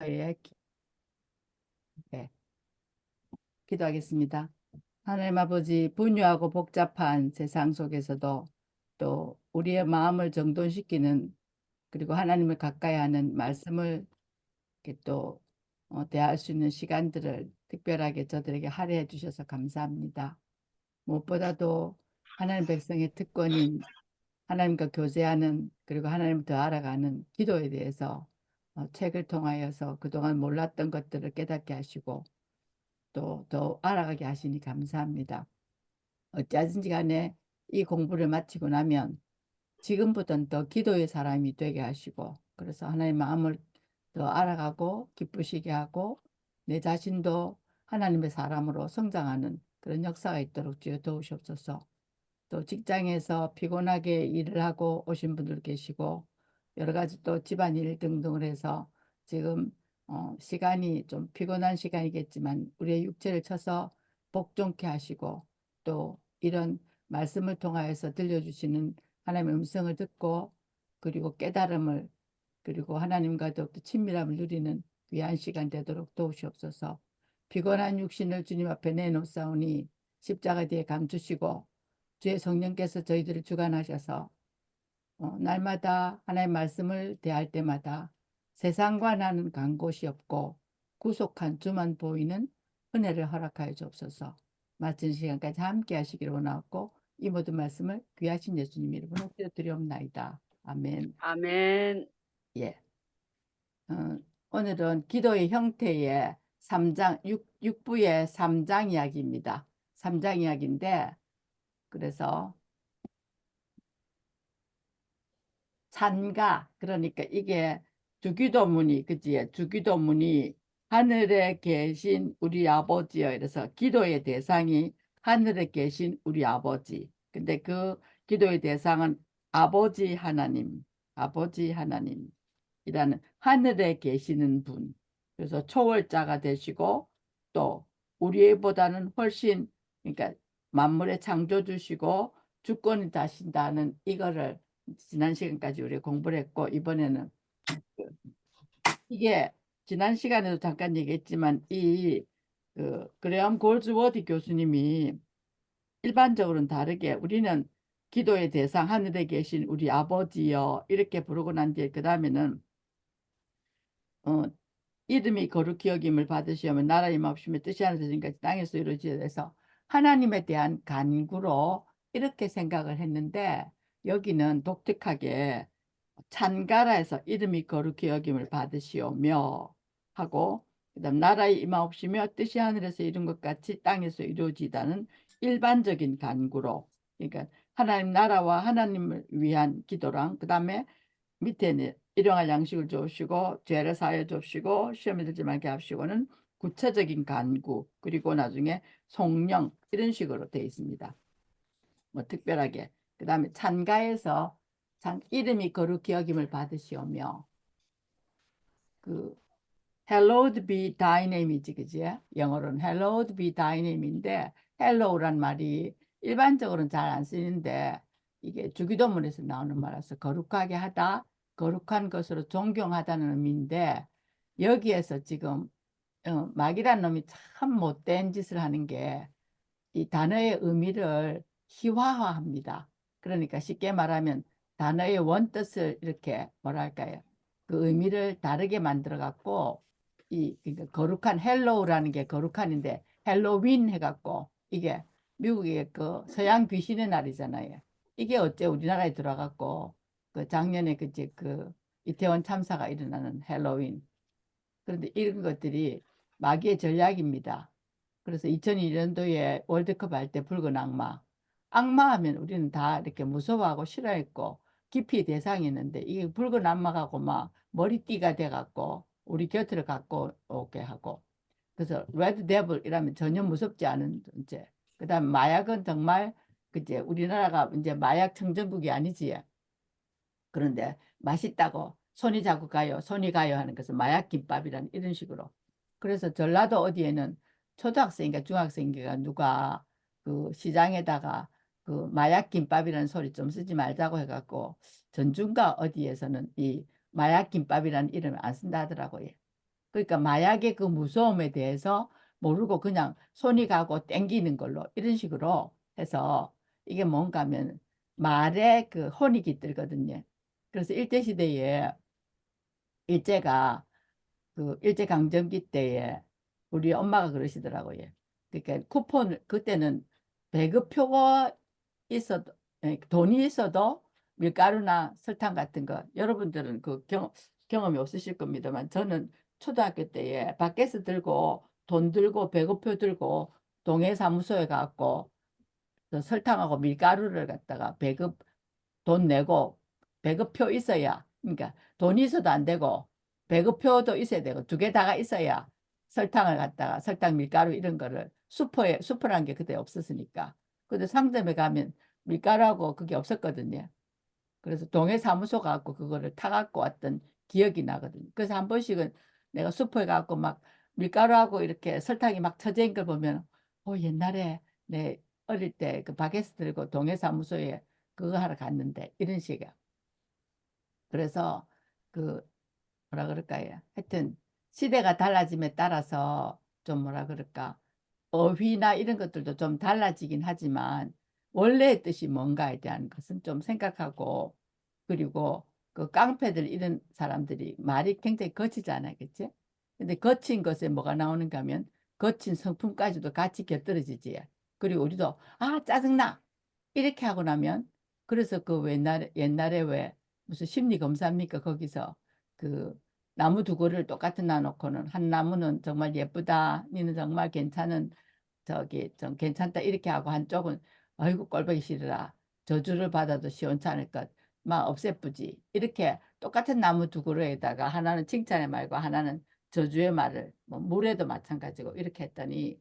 예, 네, 기도하겠습니다. 하나님 아버지, 분유하고 복잡한 세상 속에서도 또 우리의 마음을 정돈시키는, 그리고 하나님을 가까이 하는 말씀을 이렇게 또 대할 수 있는 시간들을 특별하게 저들에게 할애해 주셔서 감사합니다. 무엇보다도 하나님 백성의 특권인 하나님과 교제하는, 그리고 하나님을 더 알아가는 기도에 대해서 책을 통하여서 그동안 몰랐던 것들을 깨닫게 하시고 또 더 알아가게 하시니 감사합니다. 어찌하든지 간에 이 공부를 마치고 나면 지금보다는 더 기도의 사람이 되게 하시고, 그래서 하나님의 마음을 더 알아가고 기쁘시게 하고 내 자신도 하나님의 사람으로 성장하는 그런 역사가 있도록 주여 도우시옵소서. 또 직장에서 피곤하게 일을 하고 오신 분들 계시고 여러 가지 또 집안일 등등을 해서 지금 시간이 좀 피곤한 시간이겠지만 우리의 육체를 쳐서 복종케 하시고, 또 이런 말씀을 통하여서 들려주시는 하나님의 음성을 듣고 그리고 깨달음을, 그리고 하나님과 더욱더 친밀함을 누리는 귀한 시간 되도록 도우시옵소서. 피곤한 육신을 주님 앞에 내놓사오니 십자가 뒤에 감추시고 주의 성령께서 저희들을 주관하셔서 날마다 하나님의 말씀을 대할 때마다 세상과 나는 간 곳이 없고 구속한 주만 보이는 은혜를 허락하여 주옵소서. 마친 시간까지 함께 하시기를 원하고 이 모든 말씀을 귀하신 예수님 이름으로 드리옵나이다. 아멘. 아멘. 예. 오늘은 기도의 형태의 3장, 6부의 3장 이야기입니다. 3장 이야기인데, 그래서 찬가, 그러니까 이게 주기도문이, 그지? 주기도문이 하늘에 계신 우리 아버지여. 이래서 기도의 대상이 하늘에 계신 우리 아버지. 근데 그 기도의 대상은 아버지 하나님, 아버지 하나님이라는 하늘에 계시는 분. 그래서 초월자가 되시고 또 우리보다는 훨씬, 그러니까 만물의 창조주시고 주권이 다신다는 이거를 지난 시간까지 우리 공부를 했고, 이번에는 이게 지난 시간에도 잠깐 얘기했지만 그레엄 골즈워디 교수님이 일반적으로는 다르게 우리는 기도의 대상 하늘에 계신 우리 아버지여 이렇게 부르고 난 뒤에 그 다음에는 어, 이름이 거룩히 여김을 받으시오면 나라 임하옵시며 뜻이 하늘에서 지금까지 땅에서 이루어지게 돼서 하나님에 대한 간구로 이렇게 생각을 했는데, 여기는 독특하게 찬가라에서 이름이 거룩히 여김을 받으시오며 하고, 그다음 나라에 임하옵시며 뜻이 하늘에서 이룬 것 같이 땅에서 이루어지다는 일반적인 간구로, 그러니까 하나님 나라와 하나님을 위한 기도랑, 그다음에 밑에는 일용할 양식을 주시고 죄를 사하여 주시고 시험에 들지 말게 하시고는 구체적인 간구, 그리고 나중에 성령, 이런 식으로 되어 있습니다. 뭐 특별하게 그다음에 찬가에서 이름이 거룩히 여김을 받으시오며, 그 hallowed be thy name이지, 그지? 영어로는 hallowed be thy name인데 hallow란 말이 일반적으로는 잘 안 쓰이는데 이게 주기도문에서 나오는 말라서 거룩하게 하다, 거룩한 것으로 존경하다는 의미인데, 여기에서 지금 마귀란 놈이 참 못된 짓을 하는 게 이 단어의 의미를 희화화합니다. 그러니까 쉽게 말하면 단어의 원뜻을 이렇게 뭐랄까요? 그 의미를 다르게 만들어 갖고 그러니까 거룩한 헬로우라는 게 거룩한인데 헬로윈 해갖고, 이게 미국의 그 서양 귀신의 날이잖아요. 이게 어째 우리나라에 들어갔고 그 작년에 그 이태원 참사가 일어나는 헬로윈. 그런데 이런 것들이 마귀의 전략입니다. 그래서 2002년도에 월드컵 할 때 붉은 악마. 악마하면 우리는 다 이렇게 무서워하고 싫어했고 기피 대상이었는데, 이 붉은 악마하고 막 머리띠가 돼갖고 우리 곁을 갖고 오게 하고, 그래서 레드 데블 이라면 전혀 무섭지 않은 존재. 그다음 마약은 정말 그제 우리나라가 이제 마약 청정국이 아니지. 그런데 맛있다고 손이 자꾸 가요, 손이 가요 하는 것은 마약 김밥이라는 이런 식으로. 그래서 전라도 어디에는 초등학생인가 중학생인가 누가 그 시장에다가 그 마약 김밥이라는 소리 좀 쓰지 말자고 해갖고 전주인가 어디에서는 이 마약 김밥이라는 이름을 안 쓴다 하더라고요. 그러니까 마약의 그 무서움에 대해서 모르고 그냥 손이 가고 땡기는 걸로 이런 식으로 해서 이게 뭔가 하면 말에 그 혼이 깃들거든요. 그래서 일제시대에 일제가 그 일제강점기 때에 우리 엄마가 그러시더라고요. 그러니까 쿠폰을 그때는 배급표가 있어도 돈이 있어도 밀가루나 설탕 같은 거 여러분들은 그 경험이 없으실 겁니다만 저는 초등학교 때에 밖에서 들고 돈 들고 배급표 들고 동해사무소에 가고 설탕하고 밀가루를 갖다가 배급 돈 내고 배급표 있어야 그러니까 돈이 있어도 안 되고 배급표도 있어야 되고 두 개 다가 있어야 설탕을 갖다가 설탕 밀가루 이런 거를 슈퍼라는 게 그때 없었으니까 근데 상점에 가면 밀가루하고 그게 없었거든요. 그래서 동해 사무소 가고 그거를 타갖고 왔던 기억이 나거든요. 그래서 한 번씩은 내가 슈퍼에 가고 막 밀가루하고 이렇게 설탕이 막 쳐져 있는 걸 보면 옛날에 내 어릴 때 그 바게트 들고 동해 사무소에 그거 하러 갔는데 이런 식이야. 그래서 그 뭐라 그럴까요? 하여튼 시대가 달라짐에 따라서 좀 뭐라 그럴까? 어휘나 이런 것들도 좀 달라지긴 하지만 원래의 뜻이 뭔가에 대한 것은 좀 생각하고 그리고 그 깡패들 이런 사람들이 말이 굉장히 거치잖아요. 그치? 근데 거친 것에 뭐가 나오는가 하면 거친 성품까지도 같이 곁들여지지. 그리고 우리도 아 짜증나 이렇게 하고 나면 그래서 그 옛날에 왜 무슨 심리 검사입니까? 거기서 그 나무 두 그루를 똑같은 놔놓고는 한 나무는 정말 예쁘다. 니는 정말 괜찮은 저기 좀 괜찮다 이렇게 하고 한쪽은 아이고 꼴보기 싫으라. 저주를 받아도 시원찮을 것. 막 없애쁘지. 이렇게 똑같은 나무 두 그루에다가 하나는 칭찬의 말과 하나는 저주의 말을 뭐 물에도 마찬가지고 이렇게 했더니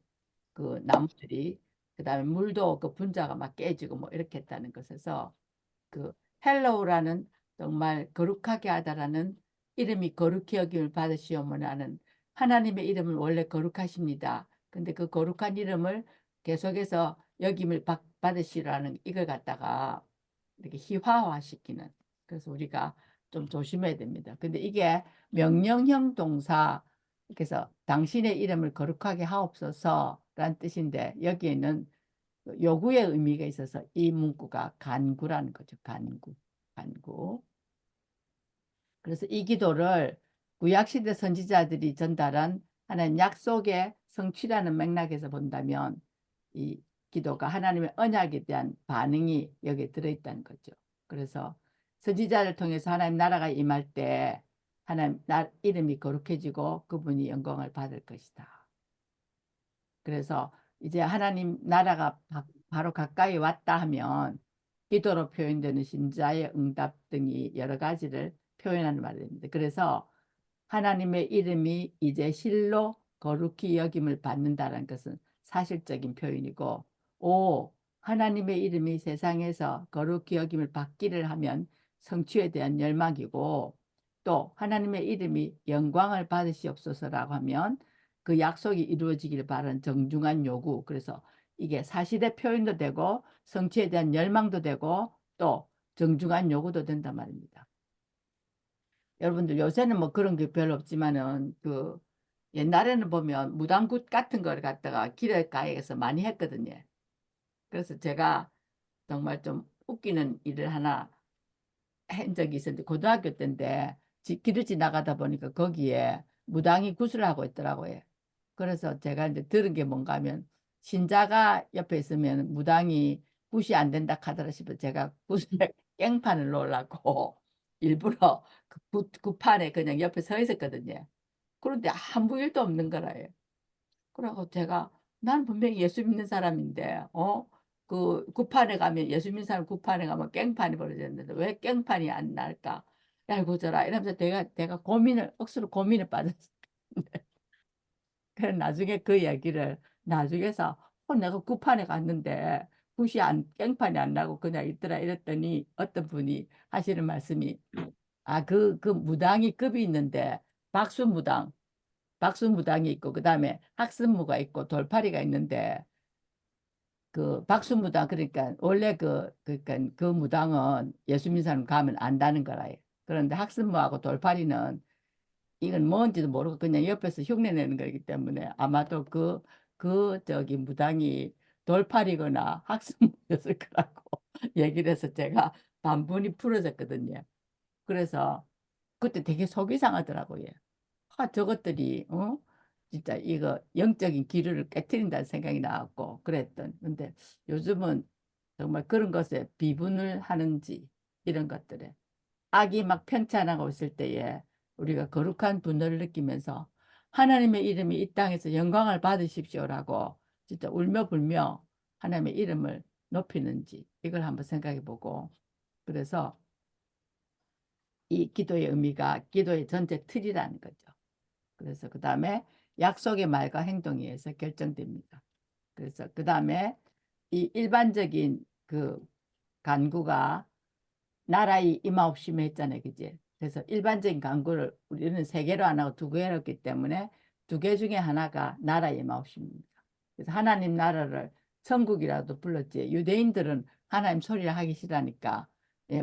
그 나무들이 그다음에 물도 그 분자가 막 깨지고 뭐 이렇게 했다는 것에서 그 헬로우라는 정말 거룩하게 하다라는 이름이 거룩히 여김을 받으시오면 하는 하나님의 이름은 원래 거룩하십니다. 근데 그 거룩한 이름을 계속해서 여김을 받으시라는 이걸 갖다가 이렇게 희화화시키는 그래서 우리가 좀 조심해야 됩니다. 근데 이게 명령형 동사 그래서 당신의 이름을 거룩하게 하옵소서라는 뜻인데 여기에는 요구의 의미가 있어서 이 문구가 간구라는 거죠. 간구. 간구. 그래서 이 기도를 구약시대 선지자들이 전달한 하나님 약속의 성취라는 맥락에서 본다면 이 기도가 하나님의 언약에 대한 반응이 여기에 들어있다는 거죠. 그래서 선지자를 통해서 하나님 나라가 임할 때 하나님 이름이 거룩해지고 그분이 영광을 받을 것이다. 그래서 이제 하나님 나라가 바로 가까이 왔다 하면 기도로 표현되는 신자의 응답 등이 여러 가지를 표현하는 말입니다. 그래서 하나님의 이름이 이제 실로 거룩히 여김을 받는다는 것은 사실적인 표현이고 하나님의 이름이 세상에서 거룩히 여김을 받기를 하면 성취에 대한 열망이고 또 하나님의 이름이 영광을 받으시옵소서라고 하면 그 약속이 이루어지기를 바라는 정중한 요구. 그래서 이게 사실의 표현도 되고 성취에 대한 열망도 되고 또 정중한 요구도 된단 말입니다. 여러분들 요새는 뭐 그런 게 별로 없지만은 그 옛날에는 보면 무당굿 같은 걸 갖다가 길가에서 많이 했거든요. 그래서 제가 정말 좀 웃기는 일을 하나 한 적이 있었는데 고등학교 때인데 길을 지나가다 보니까 거기에 무당이 굿을 하고 있더라고요. 그래서 제가 이제 들은 게 뭔가 하면 신자가 옆에 있으면 무당이 굿이 안 된다 하더라 싶어 제가 굿에 깽판을 놓으려고 일부러 그 굿판에 그냥 옆에 서 있었거든요. 그런데 아무 일도 없는 거라요. 그러고 제가 나는 분명히 예수 믿는 사람인데 그 구판에 가면 예수 믿는 사람 구판에 가면 깽판이 벌어졌는데 왜 깽판이 안 날까? 야 고저라 이러면서 내가 억수로 고민에 빠졌어. 그래 나중에 그 얘기를 나중에서 내가 구판에 갔는데 굿이 안 깽판이 안 나고 그냥 있더라 이랬더니 어떤 분이 하시는 말씀이 그 무당이 급이 있는데 박수무당 박수무당이 있고 그다음에 학습무가 있고 돌팔이가 있는데 그 박수무당 그러니까 원래 그러니까 그 무당은 예수 믿는 사람 가면 안다는 거라요. 그런데 학습무하고 돌팔이는 이건 뭔지도 모르고 그냥 옆에서 흉내 내는 거기 때문에 아마도 저기 무당이 돌팔이거나 학습이었을 거라고 얘기를 해서 제가 반분이 풀어졌거든요. 그래서 그때 되게 속이 상하더라고요. 저것들이 진짜 이거 영적인 기류를 깨트린다는 생각이 나왔고 그랬던. 근데 요즘은 정말 그런 것에 비분을 하는지 이런 것들에 악이 막 편찬하고 있을 때에 우리가 거룩한 분노를 느끼면서 하나님의 이름이 이 땅에서 영광을 받으십시오라고 진짜 울며 불며 하나님의 이름을 높이는지 이걸 한번 생각해 보고, 그래서 이 기도의 의미가 기도의 전체 틀이라는 거죠. 그래서 그 다음에 약속의 말과 행동에 의해서 결정됩니다. 그래서 그 다음에 이 일반적인 그 간구가 나라의 임하옵시며 했잖아요. 그지? 그래서 일반적인 간구를 우리는 세 개로 안 하고 두 개로 했기 때문에 두 개 중에 하나가 나라의 임하옵시입니다. 그래서 하나님 나라를 천국이라도 불렀지. 유대인들은 하나님 소리를 하기 싫으니까 예,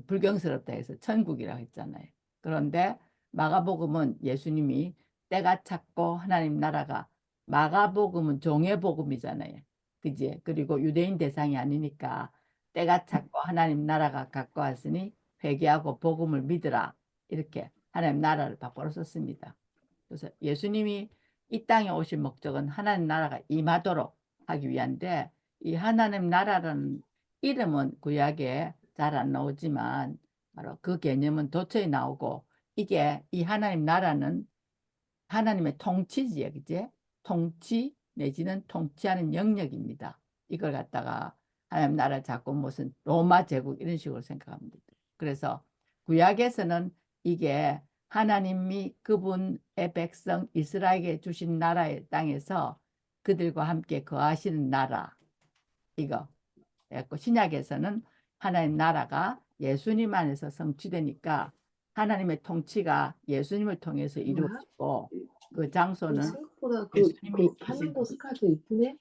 불경스럽다 해서 천국이라고 했잖아요. 그런데 마가복음은 예수님이 때가 찼고 하나님 나라가, 마가복음은 종의 복음이잖아요. 그지? 그리고 유대인 대상이 아니니까 때가 찼고 하나님 나라가 가까웠으니 회개하고 복음을 믿으라, 이렇게 하나님 나라를 바꿔 썼습니다. 그래서 예수님이 이 땅에 오신 목적은 하나님 나라가 임하도록 하기 위한데, 이 하나님 나라라는 이름은 구약에 잘 안 나오지만 바로 그 개념은 도처에 나오고, 이게 이 하나님 나라는 하나님의 통치지요, 그제? 통치 내지는 통치하는 영역입니다. 이걸 갖다가 하나님 나라 자꾸 무슨 로마 제국 이런 식으로 생각합니다. 그래서 구약에서는 이게 하나님이 그분의 백성 이스라엘에게 주신 나라의 땅에서 그들과 함께 거하시는 나라, 이거. 그래서 신약에서는 하나님 나라가 예수님 안에서 성취되니까 하나님의 통치가 예수님을 통해서 뭐야? 이루어지고, 그 그 장소는 생각보다 예수님이 하는 계신 거 색깔도 이쁘네?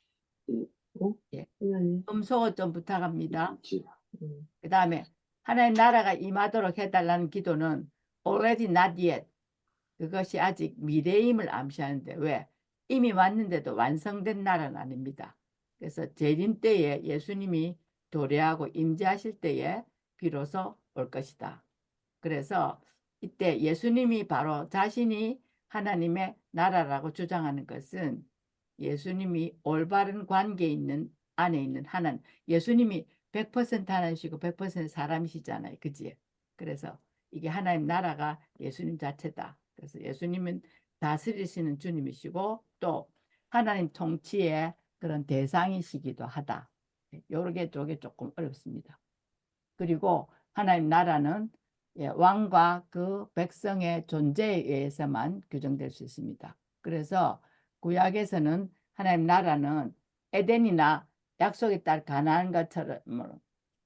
어? 예. 그냥, 음소거 좀 부탁합니다. 그치. 음. 그 다음에 하나님 나라가 임하도록 해달라는 기도는 already not yet, 그것이 아직 미래임을 암시하는데, 왜? 이미 왔는데도 완성된 나라는 아닙니다. 그래서 재림 때에 예수님이 도래하고 임재하실 때에 비로소 올 것이다. 그래서 이때 예수님이 바로 자신이 하나님의 나라라고 주장하는 것은 예수님이 올바른 관계에 있는 안에 있는 하나님, 예수님이 100% 하나님이시고 100% 사람이시잖아요. 그지? 그래서 이게 하나님 나라가 예수님 자체다. 그래서 예수님은 다스리시는 주님이시고 또 하나님 통치의 그런 대상이시기도 하다. 요렇게 저게 조금 어렵습니다. 그리고 하나님 나라는 왕과 그 백성의 존재에 의해서만 규정될 수 있습니다. 그래서 구약에서는 하나님 나라는 에덴이나 약속에 따라 가나안 것처럼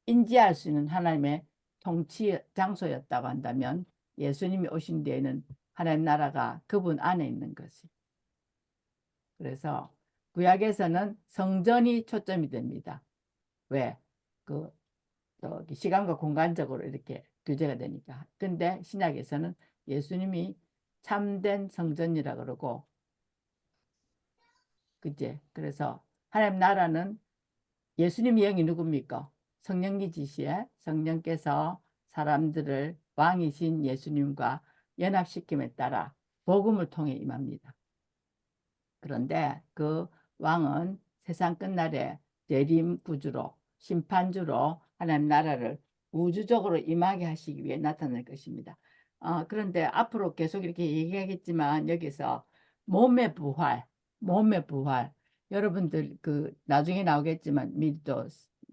인지할 수 있는 하나님의 통치 장소였다고 한다면, 예수님이 오신 뒤에는 하나님 나라가 그분 안에 있는 것이. 그래서 구약에서는 성전이 초점이 됩니다. 왜? 그 저기 시간과 공간적으로 이렇게 규제가 되니까. 근데 신약에서는 예수님이 참된 성전이라 그러고, 그제? 그래서 하나님 나라는 예수님의 영이 누굽니까? 성령이 지시에 성령께서 사람들을 왕이신 예수님과 연합시킴에 따라 복음을 통해 임합니다. 그런데 그 왕은 세상 끝날에 재림 구주로, 심판주로 하나님 나라를 우주적으로 임하게 하시기 위해 나타날 것입니다. 그런데 앞으로 계속 이렇게 얘기하겠지만 여기서 몸의 부활, 몸의 부활, 여러분들 그 나중에 나오겠지만 미리 또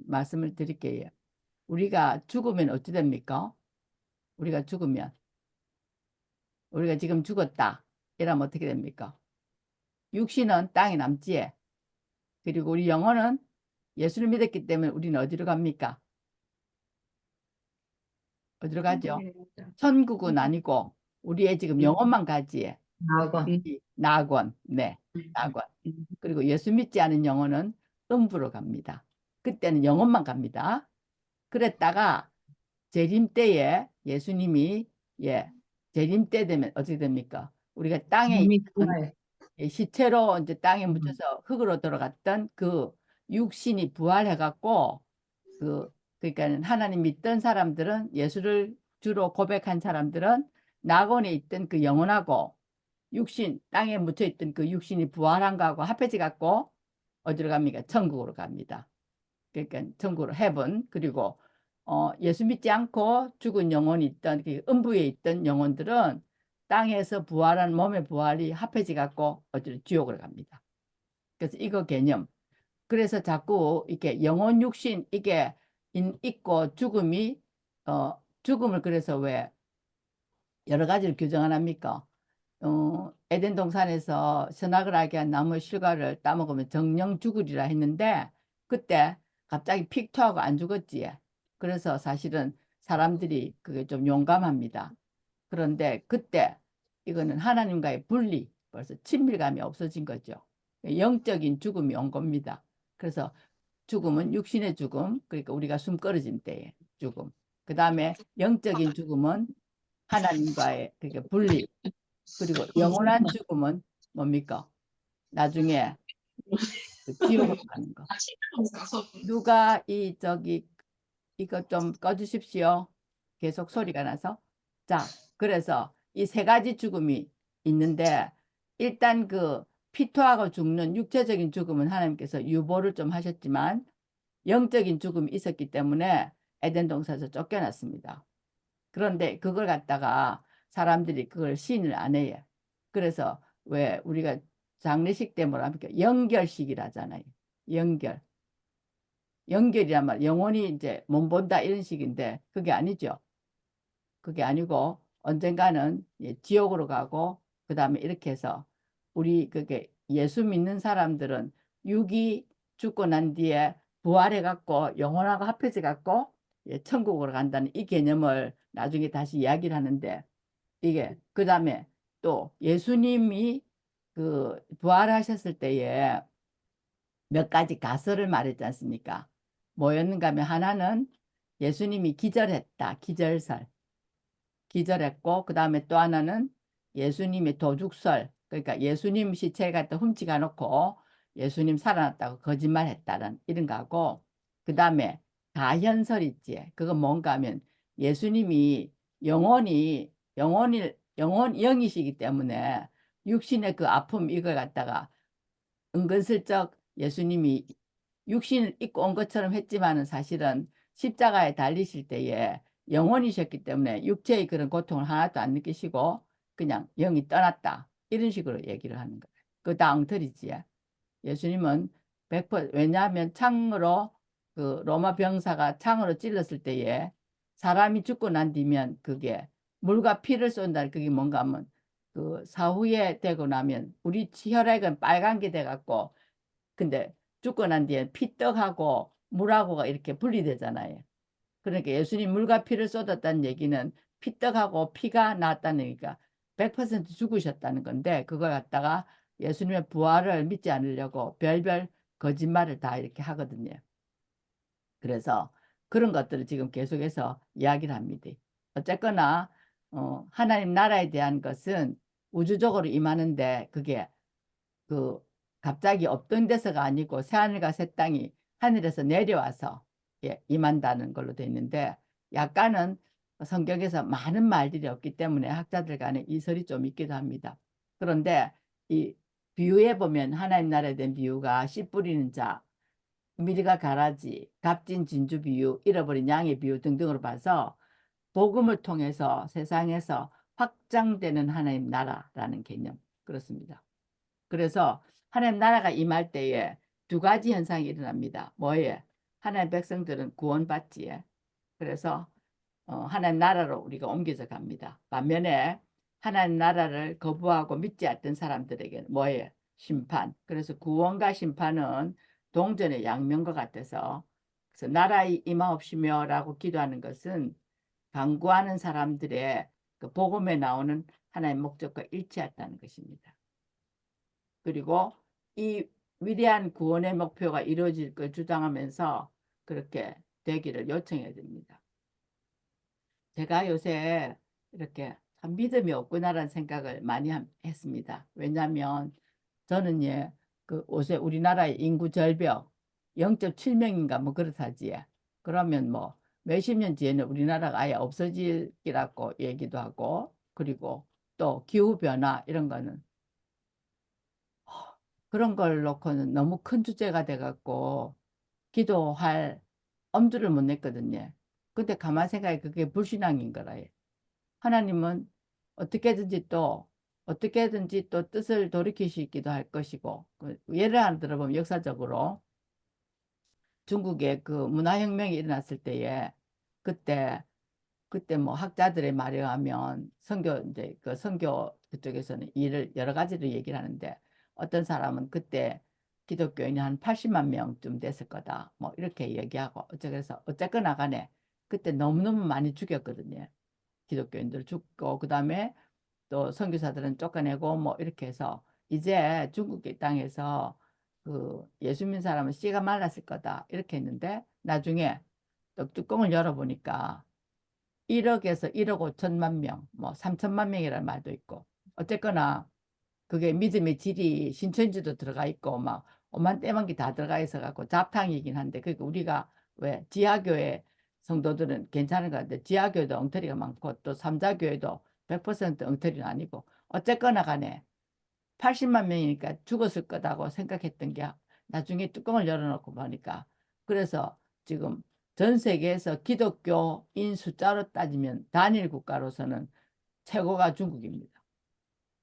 말씀을 드릴게요. 우리가 죽으면 어찌 됩니까? 우리가 죽으면, 우리가 지금 죽었다 이러면 어떻게 됩니까? 육신은 땅에 남지에, 그리고 우리 영혼은 예수를 믿었기 때문에 우리는 어디로 갑니까? 어디로 가죠? 천국은 아니고 우리의 지금 영혼만 가지. 낙원. 낙원. 네, 낙원. 그리고 예수 믿지 않은 영혼은 음부로 갑니다. 그때는 영혼만 갑니다. 그랬다가 재림 때에 예수님이 재림 때 되면 어떻게 됩니까? 우리가 땅에 몸이 있는 부활해. 시체로 이제 땅에 음. 묻혀서 흙으로 들어갔던 그 육신이 부활해갖고 그러니까 하나님 믿던 사람들은 예수를 주로 고백한 사람들은 낙원에 있던 그 영혼하고 육신 땅에 묻혀 있던 그 육신이 부활한 거하고 합해져 갖고 어디로 갑니까? 천국으로 갑니다. 그러니까 천국으로 헤븐. 그리고 예수 믿지 않고 죽은 영혼이 있던 그 음부에 있던 영혼들은 땅에서 부활한 몸의 부활이 합해져 갖고 어디로 지옥으로 갑니다. 그래서 이거 개념. 그래서 자꾸 이렇게 영혼 육신 이게 있고 죽음이 죽음을 그래서 왜 여러 가지를 규정 안 합니까? 에덴 동산에서 선악을 알게 한 나무 실과를 따먹으면 정령 죽으리라 했는데 그때 갑자기 픽 토하고 안 죽었지. 그래서 사실은 사람들이 그게 좀 용감합니다. 그런데 그때 이거는 하나님과의 분리, 벌써 친밀감이 없어진 거죠. 영적인 죽음이 온 겁니다. 그래서 죽음은 육신의 죽음, 그러니까 우리가 숨 끊어진 때의 죽음. 그 다음에 영적인 죽음은 하나님과의 그게 분리, 그리고 영원한 죽음은 뭡니까? 나중에 그 지옥으로 가는 거. 누가 이거 좀 꺼주십시오. 계속 소리가 나서. 자, 그래서 이 세 가지 죽음이 있는데 일단 그 피토하고 죽는 육체적인 죽음은 하나님께서 유보를 좀 하셨지만 영적인 죽음이 있었기 때문에 에덴 동산에서 쫓겨났습니다. 그런데 그걸 갖다가 사람들이 그걸 시인을 안 해요. 그래서 왜 우리가 장례식 때 뭐라 합니까? 연결식이라잖아요. 연결. 연결이란 말, 영혼이 이제 몸 본다 이런 식인데 그게 아니죠. 그게 아니고 언젠가는 지옥으로 가고 그 다음에 이렇게 해서 우리 그게 예수 믿는 사람들은 육이 죽고 난 뒤에 부활해 갖고 영혼하고 합해져 갖고 천국으로 간다는 이 개념을 나중에 다시 이야기를 하는데 이게 그 다음에 또 예수님이 그 부활하셨을 때에 몇 가지 가설을 말했지 않습니까? 뭐였는가 하면 하나는 예수님이 기절했다. 기절설. 기절했고 그 다음에 또 하나는 예수님의 도죽설. 그러니까 예수님 시체 갖다 훔치가 놓고 예수님 살아났다고 거짓말했다는 이런 거하고 그 다음에 가현설 있지. 그건 뭔가 하면 예수님이 영이시기 때문에 육신의 그 아픔 이걸 갖다가 은근슬쩍 예수님이 육신을 입고 온 것처럼 했지만은 사실은 십자가에 달리실 때에 영혼이셨기 때문에 육체의 그런 고통을 하나도 안 느끼시고 그냥 영이 떠났다. 이런 식으로 얘기를 하는 거예요. 그거 다 엉터리지. 예수님은 100% 왜냐하면 창으로 그 로마 병사가 창으로 찔렀을 때에 사람이 죽고 난 뒤면 그게 물과 피를 쏜다. 그게 뭔가 하면 그 사후에 되고 나면 우리 혈액은 빨간 게 돼갖고 근데 죽고 난 뒤에 피떡하고 물하고가 이렇게 분리되잖아요. 그러니까 예수님 물과 피를 쏟았다는 얘기는 피떡하고 피가 나왔다는 얘기가 100% 죽으셨다는 건데 그걸 갖다가 예수님의 부활을 믿지 않으려고 별별 거짓말을 다 이렇게 하거든요. 그래서 그런 것들을 지금 계속해서 이야기를 합니다. 어쨌거나 하나님 나라에 대한 것은 우주적으로 임하는데 그게 그 갑자기 없던 데서가 아니고 새하늘과 새 땅이 하늘에서 내려와서 임한다는 걸로 돼 있는데 약간은 성경에서 많은 말들이 없기 때문에 학자들 간에 이설이 좀 있기도 합니다. 그런데 이 비유에 보면 하나님 나라에 대한 비유가 씨 뿌리는 자, 미리가 가라지, 값진 진주 비유, 잃어버린 양의 비유 등등으로 봐서 복음을 통해서 세상에서 확장되는 하나님 나라라는 개념 그렇습니다. 그래서 하나님 나라가 임할 때에 두 가지 현상이 일어납니다. 뭐예? 하나님 백성들은 구원받지에. 그래서 하나님 나라로 우리가 옮겨져 갑니다. 반면에 하나님 나라를 거부하고 믿지 않던 사람들에게는 뭐예요? 심판. 그래서 구원과 심판은 동전의 양면과 같아서 그래서 나라의 임하옵시며라고 기도하는 것은 강구하는 사람들의 그 복음에 나오는 하나님의 목적과 일치했다는 것입니다. 그리고 이 위대한 구원의 목표가 이루어질 걸 주장하면서 그렇게 되기를 요청해야 됩니다. 제가 요새 이렇게 참 믿음이 없구나라는 생각을 많이 했습니다. 왜냐하면 저는 그 요새 우리나라의 인구 절벽 0.7명인가 뭐 그렇다지. 그러면 뭐 몇십 년 뒤에는 우리나라가 아예 없어질 기라고 얘기도 하고, 그리고 또 기후 변화 이런 거는 그런 걸 놓고는 너무 큰 주제가 돼 갖고 기도할 엄두를 못 냈거든요. 근데 가만 생각해 그게 불신앙인 거라. 하나님은 어떻게든지 또 어떻게든지 또 뜻을 돌이키시기도 할 것이고, 그 예를 하나 들어보면 역사적으로 중국에 그 문화혁명이 일어났을 때에 그때 뭐 학자들의 말에 의하면 선교 이제 그 선교 그쪽에서는 일을 여러 가지로 얘기를 하는데, 어떤 사람은 그때 기독교인이 한 80만 명쯤 됐을 거다 뭐 이렇게 얘기하고, 그래서 어쨌거나 간에 그때 너무너무 많이 죽였거든요. 기독교인들 죽고 그다음에 또 선교사들은 쫓아내고 뭐 이렇게 해서 이제 중국 땅에서 그 예수 믿는 사람은 씨가 말랐을 거다 이렇게 했는데, 나중에 또 뚜껑을 열어보니까 1억에서 1억 5천만 명, 뭐 3천만 명이라는 말도 있고, 어쨌거나 그게 믿음의 질이 신천지도 들어가 있고 막 오만 때만기 다 들어가 있어 갖고 잡탕이긴 한데, 그러니까 우리가 왜 지하교회 성도들은 괜찮은 것 같은데 지하교회도 엉터리가 많고 또 삼자교회도 100% 엉터리는 아니고, 어쨌거나 간에 80만 명이니까 죽었을 거다고 생각했던 게 나중에 뚜껑을 열어놓고 보니까, 그래서 지금 전 세계에서 기독교인 숫자로 따지면 단일 국가로서는 최고가 중국입니다.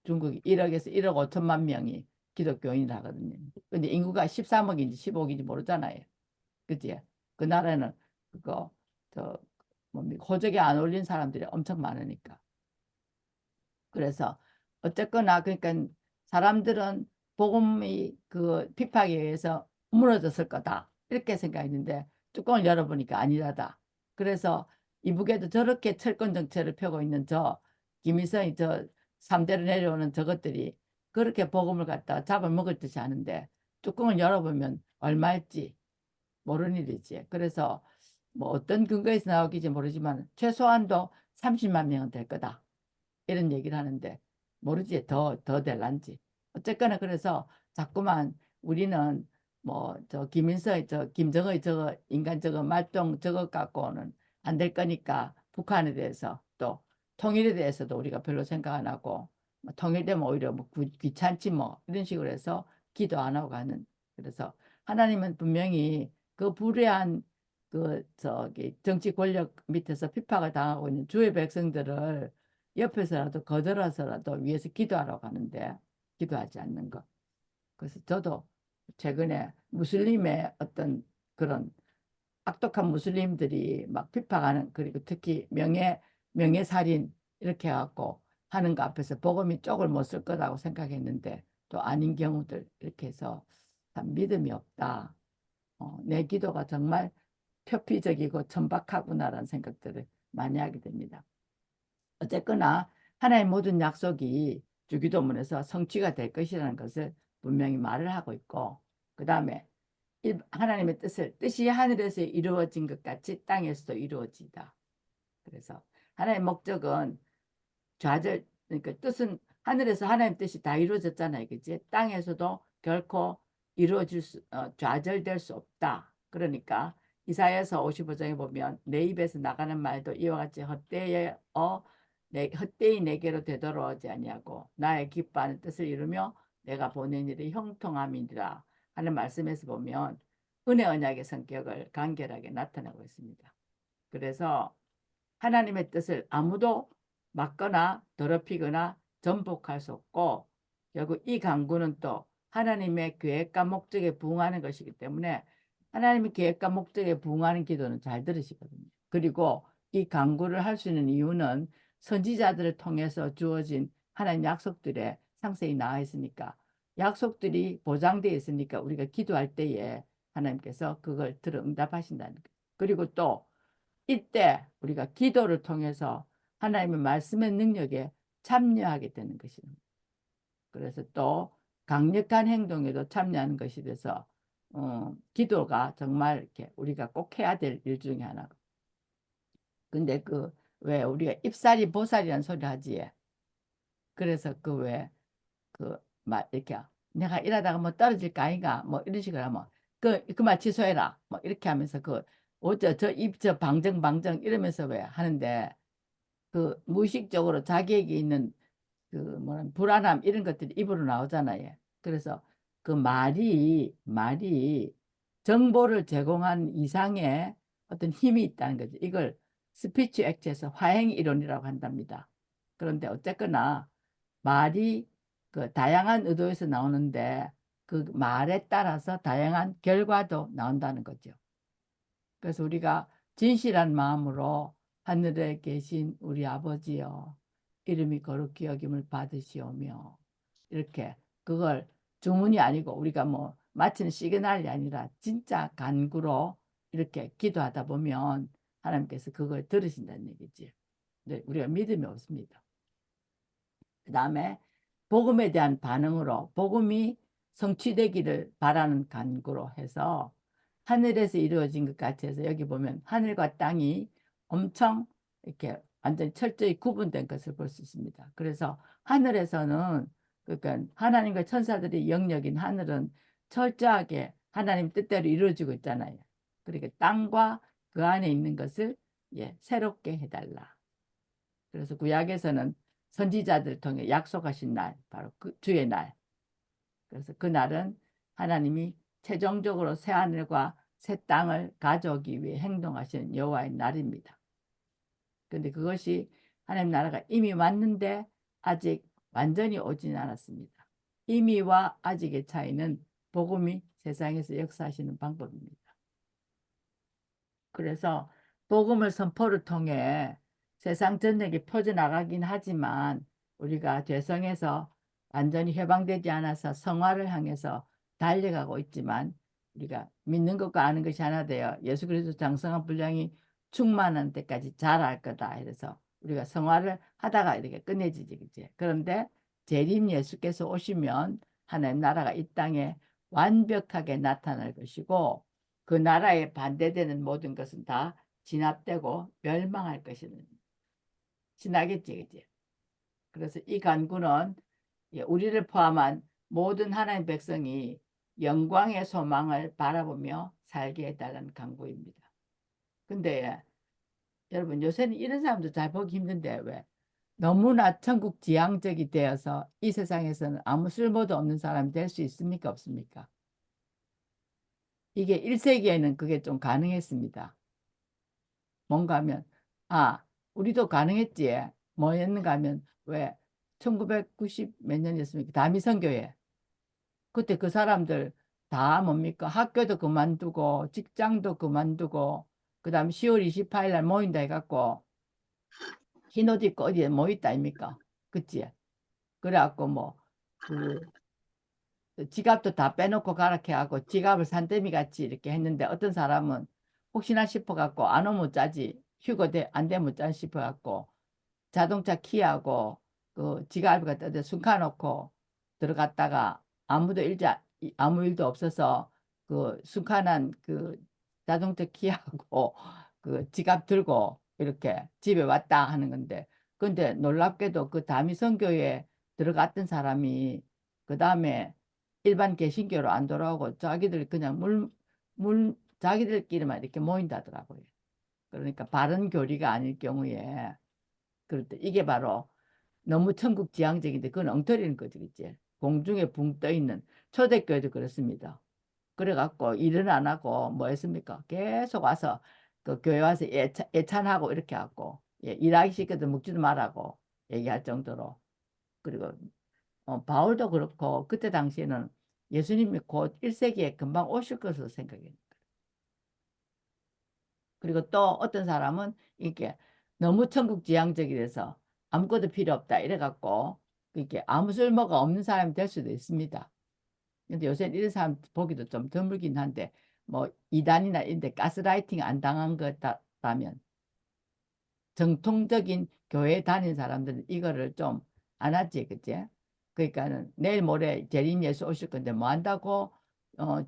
중국이 1억에서 1억 5천만 명이 기독교인이라거든요. 근데 인구가 13억인지 15억인지 모르잖아요. 그지? 그 나라는 그거 저 뭡니까? 호적에 안 올린 사람들이 엄청 많으니까. 그래서 어쨌거나 그러니까 사람들은 복음이 그 핍박에 의해서 무너졌을 거다 이렇게 생각했는데, 뚜껑을 열어보니까 아니라다. 그래서 이북에도 저렇게 철권 정체를 펴고 있는 저 김일성이 저 3대로 내려오는 저것들이 그렇게 복음을 갖다가 잡아먹을 듯이 하는데, 뚜껑을 열어보면 얼마일지 모르는 일이지. 그래서 뭐 어떤 근거에서 나오길지 모르지만 최소한도 30만 명은 될 거다 이런 얘기를 하는데, 모르지 더 될란지. 어쨌거나 그래서 자꾸만 우리는 뭐 저 김일성의 저 김정의 저거 인간 저거 말똥 저거 갖고는 안 될 거니까 북한에 대해서 또 통일에 대해서도 우리가 별로 생각 안 하고, 뭐 통일되면 오히려 뭐 귀찮지 뭐 이런 식으로 해서 기도 안 하고 가는. 그래서 하나님은 분명히 그 불의한 그 저기 정치 권력 밑에서 핍박을 당하고 있는 주의 백성들을 옆에서라도 거들어서라도 위해서 기도하라고 하는데 기도하지 않는 것. 그래서 저도 최근에 무슬림의 어떤 그런 악독한 무슬림들이 막 핍박하는, 그리고 특히 명예살인 이렇게 해갖고 하는 거 앞에서 복음이 쪽을 못 쓸 거라고 생각했는데 또 아닌 경우들 이렇게 해서 참 믿음이 없다. 내 기도가 정말 표피적이고 천박하구나라는 생각들을 많이 하게 됩니다. 어쨌거나 하나의 모든 약속이 주기도문에서 성취가 될 것이라는 것을 분명히 말을 하고 있고, 그 다음에 하나님의 뜻이 하늘에서 이루어진 것 같이 땅에서도 이루어지다. 그래서 하나님의 목적은 좌절, 그러니까 뜻은 하늘에서 하나님 뜻이 다 이루어졌잖아요. 그치? 땅에서도 결코 좌절될 수 없다. 그러니까 이사야서 55장에 보면 내 입에서 나가는 말도 이와 같이 헛되이 내게로 되돌아오지 아니하고 나의 기뻐하는 뜻을 이루며 내가 보낸 일이 형통함이니라 하는 말씀에서 보면 은혜 언약의 성격을 간결하게 나타내고 있습니다. 그래서 하나님의 뜻을 아무도 막거나 더럽히거나 전복할 수 없고, 결국 이 강구는 또 하나님의 계획과 목적에 부응하는 것이기 때문에 하나님의 계획과 목적에 부응하는 기도는 잘 들으시거든요. 그리고 이 강구를 할 수 있는 이유는 선지자들을 통해서 주어진 하나님 약속들에 상세히 나와 있으니까, 약속들이 보장되어 있으니까 우리가 기도할 때에 하나님께서 그걸 들어 응답하신다는 거예요. 그리고 또 이때 우리가 기도를 통해서 하나님의 말씀의 능력에 참여하게 되는 것입니다. 그래서 또 강력한 행동에도 참여하는 것이 돼서 기도가 정말 이렇게 우리가 꼭 해야 될 일 중에 하나고. 근데 그 왜 우리가 입살이 보살이라는 소리 하지. 그래서 그 왜 그 막 이렇게 내가 일하다가 뭐 떨어질 거 아이가 뭐 이런 식으로 하면 그 말 취소해라 뭐 이렇게 하면서 그 어쩌 저 입 저 방정 이러면서 왜 하는데 그 무의식적으로 자기에게 있는 그 뭐라 불안함 이런 것들이 입으로 나오잖아요. 그래서 그 말이 정보를 제공한 이상의 어떤 힘이 있다는 거죠. 이걸 스피치 액트에서 화행 이론이라고 한답니다. 그런데 어쨌거나 말이 그 다양한 의도에서 나오는데 그 말에 따라서 다양한 결과도 나온다는 거죠. 그래서 우리가 진실한 마음으로 하늘에 계신 우리 아버지여 이름이 거룩히 여김을 받으시오며 이렇게 그걸 주문이 아니고 우리가 뭐 마치는 시그널이 아니라 진짜 간구로 이렇게 기도하다 보면 하나님께서 그걸 들으신다는 얘기지. 근데 우리가 믿음이 없습니다. 그 다음에 복음에 대한 반응으로 복음이 성취되기를 바라는 간구로 해서 하늘에서 이루어진 것 같이 해서 여기 보면 하늘과 땅이 엄청 이렇게 완전히 철저히 구분된 것을 볼 수 있습니다. 그래서 하늘에서는 그러니까 하나님과 천사들의 영역인 하늘은 철저하게 하나님 뜻대로 이루어지고 있잖아요. 그러니까 땅과 그 안에 있는 것을 새롭게 해달라. 그래서 구약에서는 선지자들 통해 약속하신 날, 바로 그 주의 날. 그래서 그 날은 하나님이 최종적으로 새 하늘과 새 땅을 가져오기 위해 행동하시는 여호와의 날입니다. 그런데 그것이 하나님 나라가 이미 왔는데 아직 완전히 오진 않았습니다. 이미와 아직의 차이는 복음이 세상에서 역사하시는 방법입니다. 그래서 복음을 선포를 통해 세상 전역에 퍼져나가긴 하지만 우리가 죄성에서 완전히 해방되지 않아서 성화를 향해서 달려가고 있지만 우리가 믿는 것과 아는 것이 하나 되어 예수 그리스도 장성한 분량이 충만한 때까지 자랄 거다. 이래서 우리가 성화를 하다가 이렇게 끝내지지, 그치? 그런데 재림 예수께서 오시면 하나님 나라가 이 땅에 완벽하게 나타날 것이고 그 나라에 반대되는 모든 것은 다 진압되고 멸망할 것이는 지나겠지, 그지? 그래서 이 간구는 우리를 포함한 모든 하나님 백성이 영광의 소망을 바라보며 살게 해달라는 간구입니다. 근데 여러분 요새는 이런 사람도 잘 보기 힘든데 왜? 너무나 천국 지향적이 되어서 이 세상에서는 아무 쓸모도 없는 사람이 될 수 있습니까? 없습니까? 이게 1세기에는 그게 좀 가능했습니다. 뭔가 하면 우리도 가능했지. 뭐였는가 하면 왜 1990 몇 년이었습니까? 다미선교회. 그때 그 사람들 다 뭡니까? 학교도 그만두고 직장도 그만두고 그다음 10월 28일 날 모인다 해갖고 흰 옷 입고 어디에 모였다 아닙니까? 그치? 그래갖고 뭐그 지갑도 다 빼놓고 가라 해갖고 지갑을 산더미 같이 이렇게 했는데 어떤 사람은 혹시나 싶어갖고 안 오면 짜지 휴거 안 되면 짜 싶어갖고 자동차 키하고 그 지갑을 갖다 대 숨가놓고 들어갔다가 아무 일도 없어서 그 숨가난 그 자동차 키하고 그 지갑 들고 이렇게 집에 왔다 하는 건데 근데 놀랍게도 그 다미선교에 들어갔던 사람이 그 다음에 일반 개신교로 안 돌아오고 자기들 그냥 자기들끼리만 이렇게 모인다더라고요. 그러니까 바른 교리가 아닐 경우에 그럴 때 이게 바로 너무 천국 지향적인데 그건 엉터리는 거지, 그치? 공중에 붕 떠 있는 초대교회도 그렇습니다. 그래갖고 일은 안 하고 뭐 했습니까? 계속 와서 그 교회 와서 예찬하고 이렇게 하고 일하기 싫거든 묵지도 말라고 얘기할 정도로 그리고 바울도 그렇고 그때 당시에는 예수님이 곧 1세기에 금방 오실 것으로 생각해요. 그리고 또 어떤 사람은 이렇게 너무 천국 지향적이 돼서 아무것도 필요 없다 이래갖고 이렇게 아무 쓸모가 없는 사람이 될 수도 있습니다. 근데 요새는 이런 사람 보기도 좀 드물긴 한데 뭐 이단이나 이런 데 가스라이팅 안 당한 거라면 정통적인 교회 다닌 사람들은 이거를 좀 안 하지, 그치? 그러니까는 내일 모레 재림 예수 오실 건데 뭐 한다고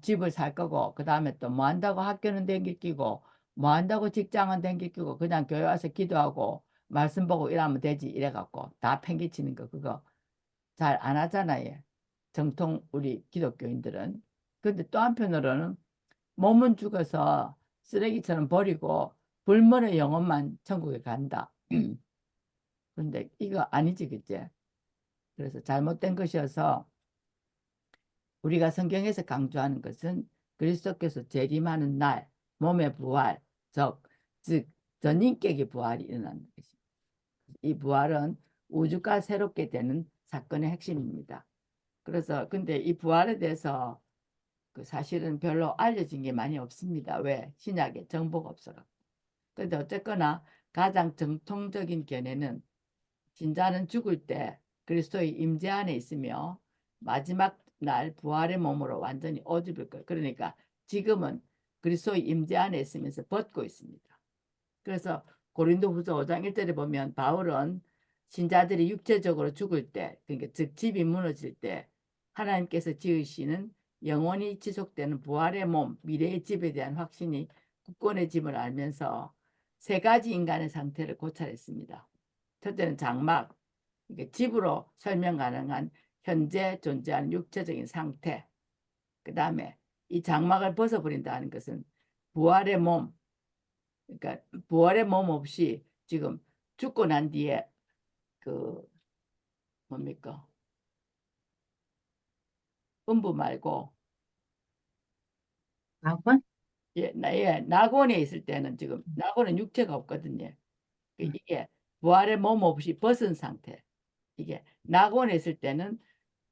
집을 살 거고 그 다음에 또 뭐 한다고 학교는 댕길 끼고 뭐 한다고 직장은 댕길 끼고 그냥 교회 와서 기도하고 말씀 보고 일하면 되지 이래갖고 다 팽개치는 거 그거 잘 안 하잖아요. 정통 우리 기독교인들은. 근데 또 한편으로는 몸은 죽어서 쓰레기처럼 버리고 불멸의 영혼만 천국에 간다. 근데 이거 아니지, 그치? 그래서 잘못된 것이어서 우리가 성경에서 강조하는 것은 그리스도께서 재림하는 날 몸의 부활, 즉 전인격의 부활이 일어나는 것입니다. 이 부활은 우주가 새롭게 되는 사건의 핵심입니다. 그래서 근데 이 부활에 대해서 그 사실은 별로 알려진 게 많이 없습니다. 왜? 신약에 정보가 없어요. 근데 어쨌거나 가장 정통적인 견해는 신자는 죽을 때 그리스도의 임재 안에 있으며 마지막 날 부활의 몸으로 완전히 옷입을 거예요. 그러니까 지금은 그리스도의 임재 안에 있으면서 벗고 있습니다. 그래서 고린도후서 5장 1절에 보면 바울은 신자들이 육체적으로 죽을 때, 그러니까 즉 집이 무너질 때 하나님께서 지으시는 영원히 지속되는 부활의 몸, 미래의 집에 대한 확신이 굳건해짐을 알면서 세 가지 인간의 상태를 고찰했습니다. 첫째는 장막, 그러니까 집으로 설명 가능한 현재 존재하는 육체적인 상태. 그 다음에 이 장막을 벗어버린다는 것은 부활의 몸, 그러니까 부활의 몸 없이 지금 죽고 난 뒤에 그 뭡니까? 음부 말고 낙원? 낙원에 있을 때는 지금 낙원은 육체가 없거든요. 이게 부활의 몸 없이 벗은 상태. 이게 낙원에 있을 때는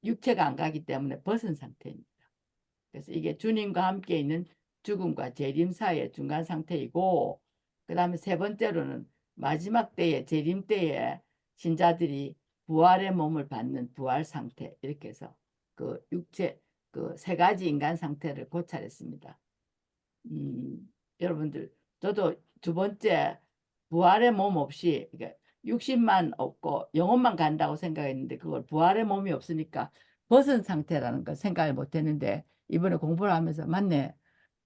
육체가 안 가기 때문에 벗은 상태입니다. 그래서 이게 주님과 함께 있는 죽음과 재림 사이의 중간 상태이고, 그 다음에 세 번째로는 마지막 때에 재림 때에 신자들이 부활의 몸을 받는 부활 상태, 이렇게 해서 그 육체 그 세 가지 인간 상태를 고찰했습니다. 여러분들 저도 두 번째 부활의 몸 없이 그러니까 육신만 없고 영혼만 간다고 생각했는데 그걸 부활의 몸이 없으니까 벗은 상태라는 걸 생각을 못했는데 이번에 공부를 하면서 맞네.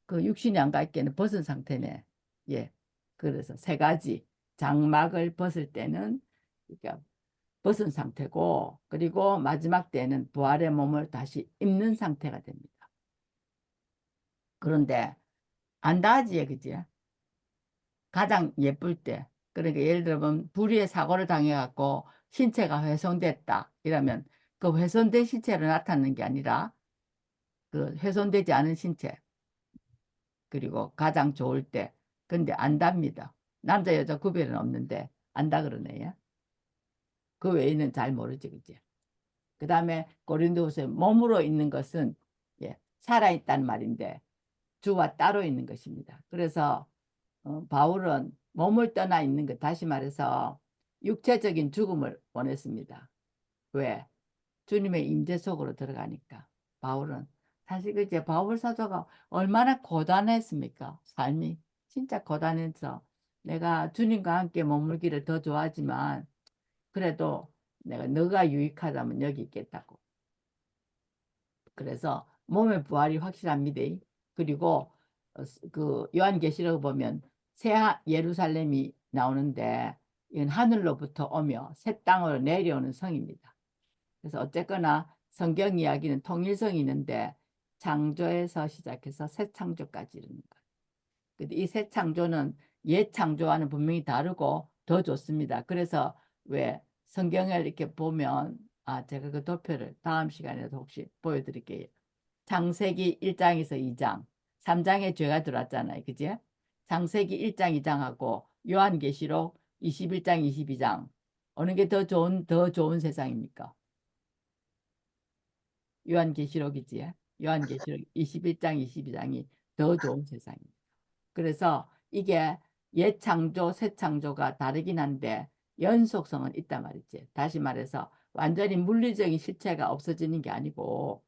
그 육신이 안 가 있기에는 벗은 상태네. 예. 그래서 세 가지 장막을 벗을 때는 그러니까 벗은 상태고 그리고 마지막 때는 부활의 몸을 다시 입는 상태가 됩니다. 그런데 안 닿아지요, 그지? 가장 예쁠 때. 그러니까 예를 들면 불의의 사고를 당해갖고 신체가 훼손됐다. 이러면 그 훼손된 신체로 나타나는 게 아니라 그 훼손되지 않은 신체. 그리고 가장 좋을 때. 근데 안답니다. 남자 여자 구별은 없는데 안다 그러네요. 그 외에는 잘 모르지, 그지? 그 다음에 고린도후서 몸으로 있는 것은 살아있다는 말인데 주와 따로 있는 것입니다. 그래서 바울은 몸을 떠나 있는 것, 다시 말해서 육체적인 죽음을 원했습니다. 왜? 주님의 임재 속으로 들어가니까. 바울은 사실 그 이제 바울 사도가 얼마나 고단했습니까? 삶이 진짜 고단해서 내가 주님과 함께 머물기를 더 좋아하지만 그래도 내가 너가 유익하다면 여기 있겠다고. 그래서 몸의 부활이 확실합니다. 그리고 그 요한계시록 보면 새 예루살렘이 나오는데 이건 하늘로부터 오며 새 땅으로 내려오는 성입니다. 그래서 어쨌거나 성경 이야기는 통일성이 있는데 창조에서 시작해서 새 창조까지 이르는 거예요. 근데 이 새 창조는 옛 창조와는 분명히 다르고 더 좋습니다. 그래서 왜 성경을 이렇게 보면 제가 그 도표를 다음 시간에도 혹시 보여드릴게요. 창세기 1장에서 2장, 3장에 죄가 들어왔잖아요. 그지? 창세기 1장, 2장하고 요한계시록 21장, 22장. 어느 게 더 좋은 세상입니까? 요한계시록이지. 요한계시록 21장, 22장이 더 좋은 세상입니다. 그래서 이게 옛 창조, 새 창조가 다르긴 한데 연속성은 있단 말이지. 다시 말해서 완전히 물리적인 실체가 없어지는 게 아니고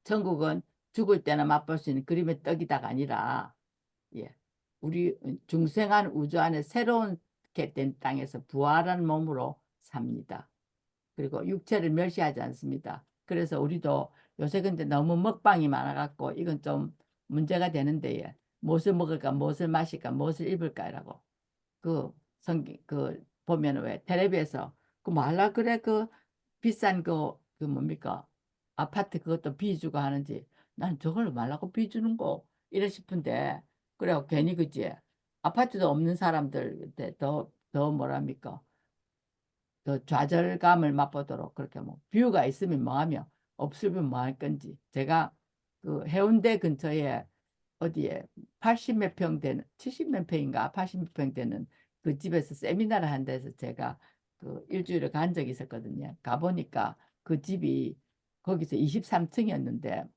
천국은 죽을 때나 맛볼 수 있는 그림의 떡이다가 아니라 우리 중생한 우주 안에 새롭게 된 땅에서 부활한 몸으로 삽니다. 그리고 육체를 멸시하지 않습니다. 그래서 우리도 요새 근데 너무 먹방이 많아갖고 이건 좀 문제가 되는데 무엇을 먹을까, 무엇을 마실까, 무엇을 입을까라고 그 보면 왜 텔레비에서 그 말라 그래 그 비싼 그 뭡니까 아파트 그것도 비주고 하는지 난 저걸로 말라고 비주는 거 이래 싶은데 그래 괜히 그지 아파트도 없는 사람들 더 뭐랍니까 더 좌절감을 맛보도록 그렇게 뭐 뷰가 있으면 뭐하며 없으면 뭐 할 건지 제가 그 해운대 근처에 어디에 80 몇 평 되는 70 몇 평인가 80 몇 평 되는 그 집에서 세미나를 한 데서 제가 그 일주일을 간 적이 있었거든요. 가보니까 그 집이 거기서 23층이었는데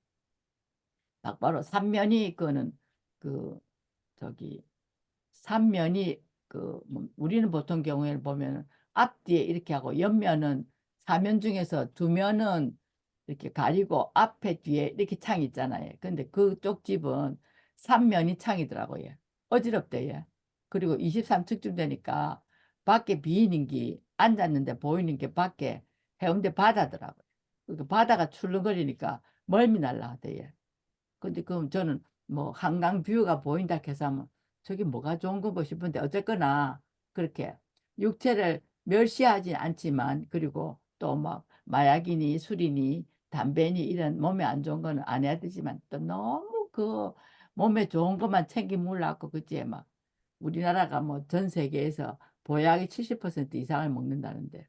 막바로 삼면이 그거는 그 저기 삼면이 우리는 보통 경우에는 보면 앞뒤에 이렇게 하고 옆면은 사면 중에서 두 면은 이렇게 가리고 앞에 뒤에 이렇게 창이 있잖아요. 근데 그쪽 집은 삼면이 창이더라고요. 어지럽대요. 그리고 23층쯤 되니까 밖에 비이는 게 앉았는데 보이는 게 밖에 해운대 바다더라고요. 그 바다가 출렁거리니까 멀미 날라 하대요. 근데 그럼 저는 뭐 한강 뷰가 보인다 해서 하면 저게 뭐가 좋은 거고 싶은데 어쨌거나 그렇게 육체를 멸시하지 않지만 그리고 또 막 마약이니 술이니 담배니 이런 몸에 안 좋은 거는 안 해야 되지만 또 너무 그 몸에 좋은 것만 챙겨 물라고 그지에 막 우리나라가 뭐 전 세계에서 보약의 70% 이상을 먹는다는데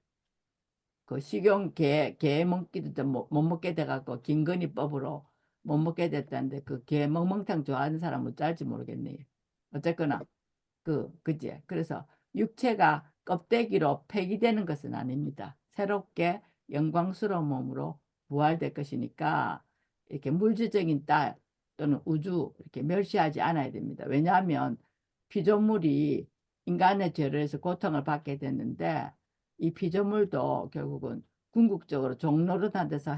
그 식용 게 먹기도 못 먹게 돼갖고 김건희법으로 못 먹게 됐다는데 그 게 멍멍탕 좋아하는 사람은 어쩔지 모르겠네요. 어쨌거나 그지. 그래서 육체가 껍데기로 폐기되는 것은 아닙니다. 새롭게 영광스러운 몸으로 부활될 것이니까 이렇게 물질적인 딸 또는 우주 이렇게 멸시하지 않아야 됩니다. 왜냐하면 피조물이 인간의 죄로 해서 고통을 받게 됐는데 이 피조물도 결국은 궁극적으로 종노릇한 데서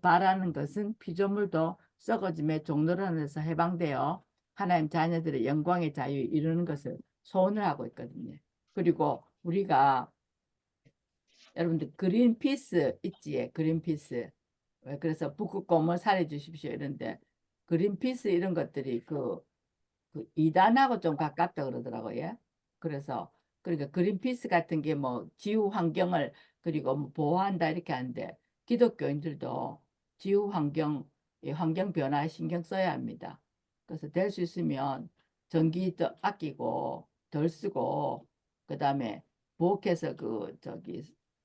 바라는 것은 피조물도 썩어짐의 종노릇한 데서 해방되어 하나님 자녀들의 영광의 자유 이루는 것을 소원을 하고 있거든요. 그리고 우리가 여러분들 그린피스 있지에 그린피스 그래서 북극 곰을 살해 주십시오 이런데 그린피스 이런 것들이 그 이단하고 좀 가깝다 그러더라고요. 그래서 그러니까 그린피스 같은 게 뭐 지구 환경을 그리고 뭐 보호한다 이렇게 하는데 기독교인들도 지구 환경 이 환경 변화에 신경 써야 합니다. 그래서 될 수 있으면 전기 더 아끼고 덜 쓰고 그다음에 부엌에서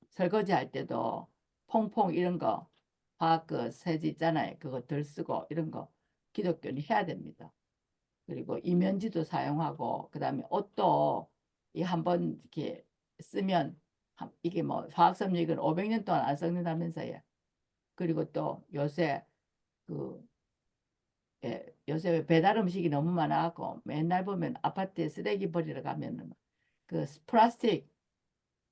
설거지 할 때도 퐁퐁 이런 거 화학 그 세제 있잖아요. 그거 덜 쓰고 이런 거 기독교는 해야 됩니다. 그리고 이면지도 사용하고 그다음에 옷도 이 한번 이렇게 쓰면 이게 뭐 화학섬유액은 500년 동안 안 썩는다면서요. 그리고 또 그 요새 왜 배달 음식이 너무 많아갖고 맨날 보면 아파트에 쓰레기 버리러 가면은 그 플라스틱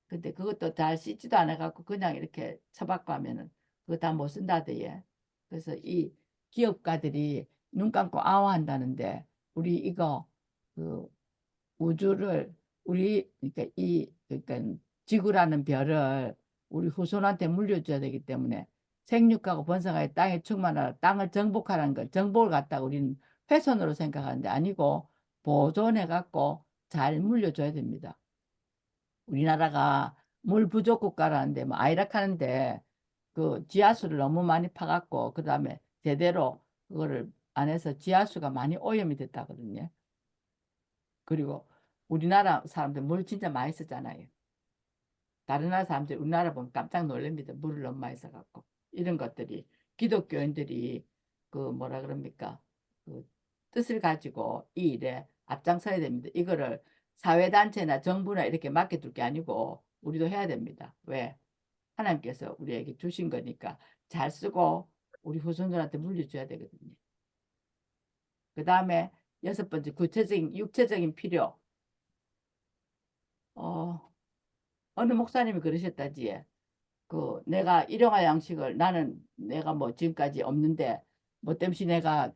근데 그것도 잘 씻지도 않아 갖고 그냥 이렇게 처박고 하면은 그거 다 못 쓴다대요. 그래서 이 기업가들이 눈 감고 아워한다는데 우리 이거 그 우주를 우리 그러니까 그러니까 지구라는 별을 우리 후손한테 물려줘야 되기 때문에 생육하고 번성하여 땅에 충만하라 땅을 정복하라는 걸 정복을 갖다가 우리는 훼손으로 생각하는데 아니고 보존해 갖고 잘 물려줘야 됩니다. 우리나라가 물 부족 국가라는데 뭐 아이락하는데 그 지하수를 너무 많이 파갖고 그다음에 제대로 그거를 안 해서 지하수가 많이 오염이 됐다거든요. 그리고 우리나라 사람들 물 진짜 많이 쓰잖아요. 다른 나라 사람들 우리나라 보면 깜짝 놀랍니다. 물을 너무 많이 써갖고 이런 것들이 기독교인들이 그 뭐라 그럽니까? 그 뜻을 가지고 이 일에 앞장서야 됩니다. 이거를 사회단체나 정부나 이렇게 맡겨둘 게 아니고 우리도 해야 됩니다. 왜? 하나님께서 우리에게 주신 거니까 잘 쓰고 우리 후손들한테 물려줘야 되거든요. 그 다음에 여섯 번째 구체적인 육체적인 필요. 어, 어느 목사님이 그러셨다지. 내가 일용할 양식을 나는 내가 뭐 지금까지 없는데 뭐 때문에 내가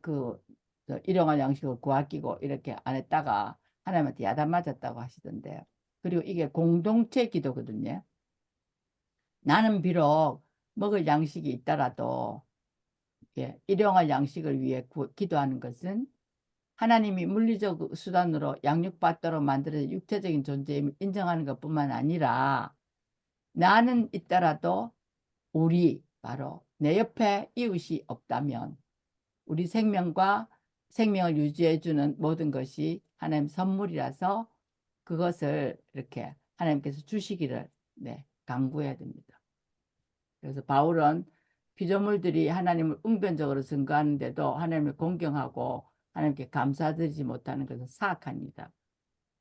일용할 양식을 구아끼고 이렇게 안 했다가 하나님한테 야단 맞았다고 하시던데 그리고 이게 공동체 기도거든요. 나는 비록 먹을 양식이 있더라도 예, 일용할 양식을 위해 기도하는 것은 하나님이 물리적 수단으로 양육받도록 만들어진 육체적인 존재임을 인정하는 것뿐만 아니라 나는 있더라도 우리 바로 내 옆에 이웃이 없다면 우리 생명과 생명을 유지해주는 모든 것이 하나님 선물이라서 그것을 이렇게 하나님께서 주시기를 간구해야 됩니다. 그래서 바울은 피조물들이 하나님을 웅변적으로 증거하는데도 하나님을 공경하고 하나님께 감사드리지 못하는 것은 사악합니다.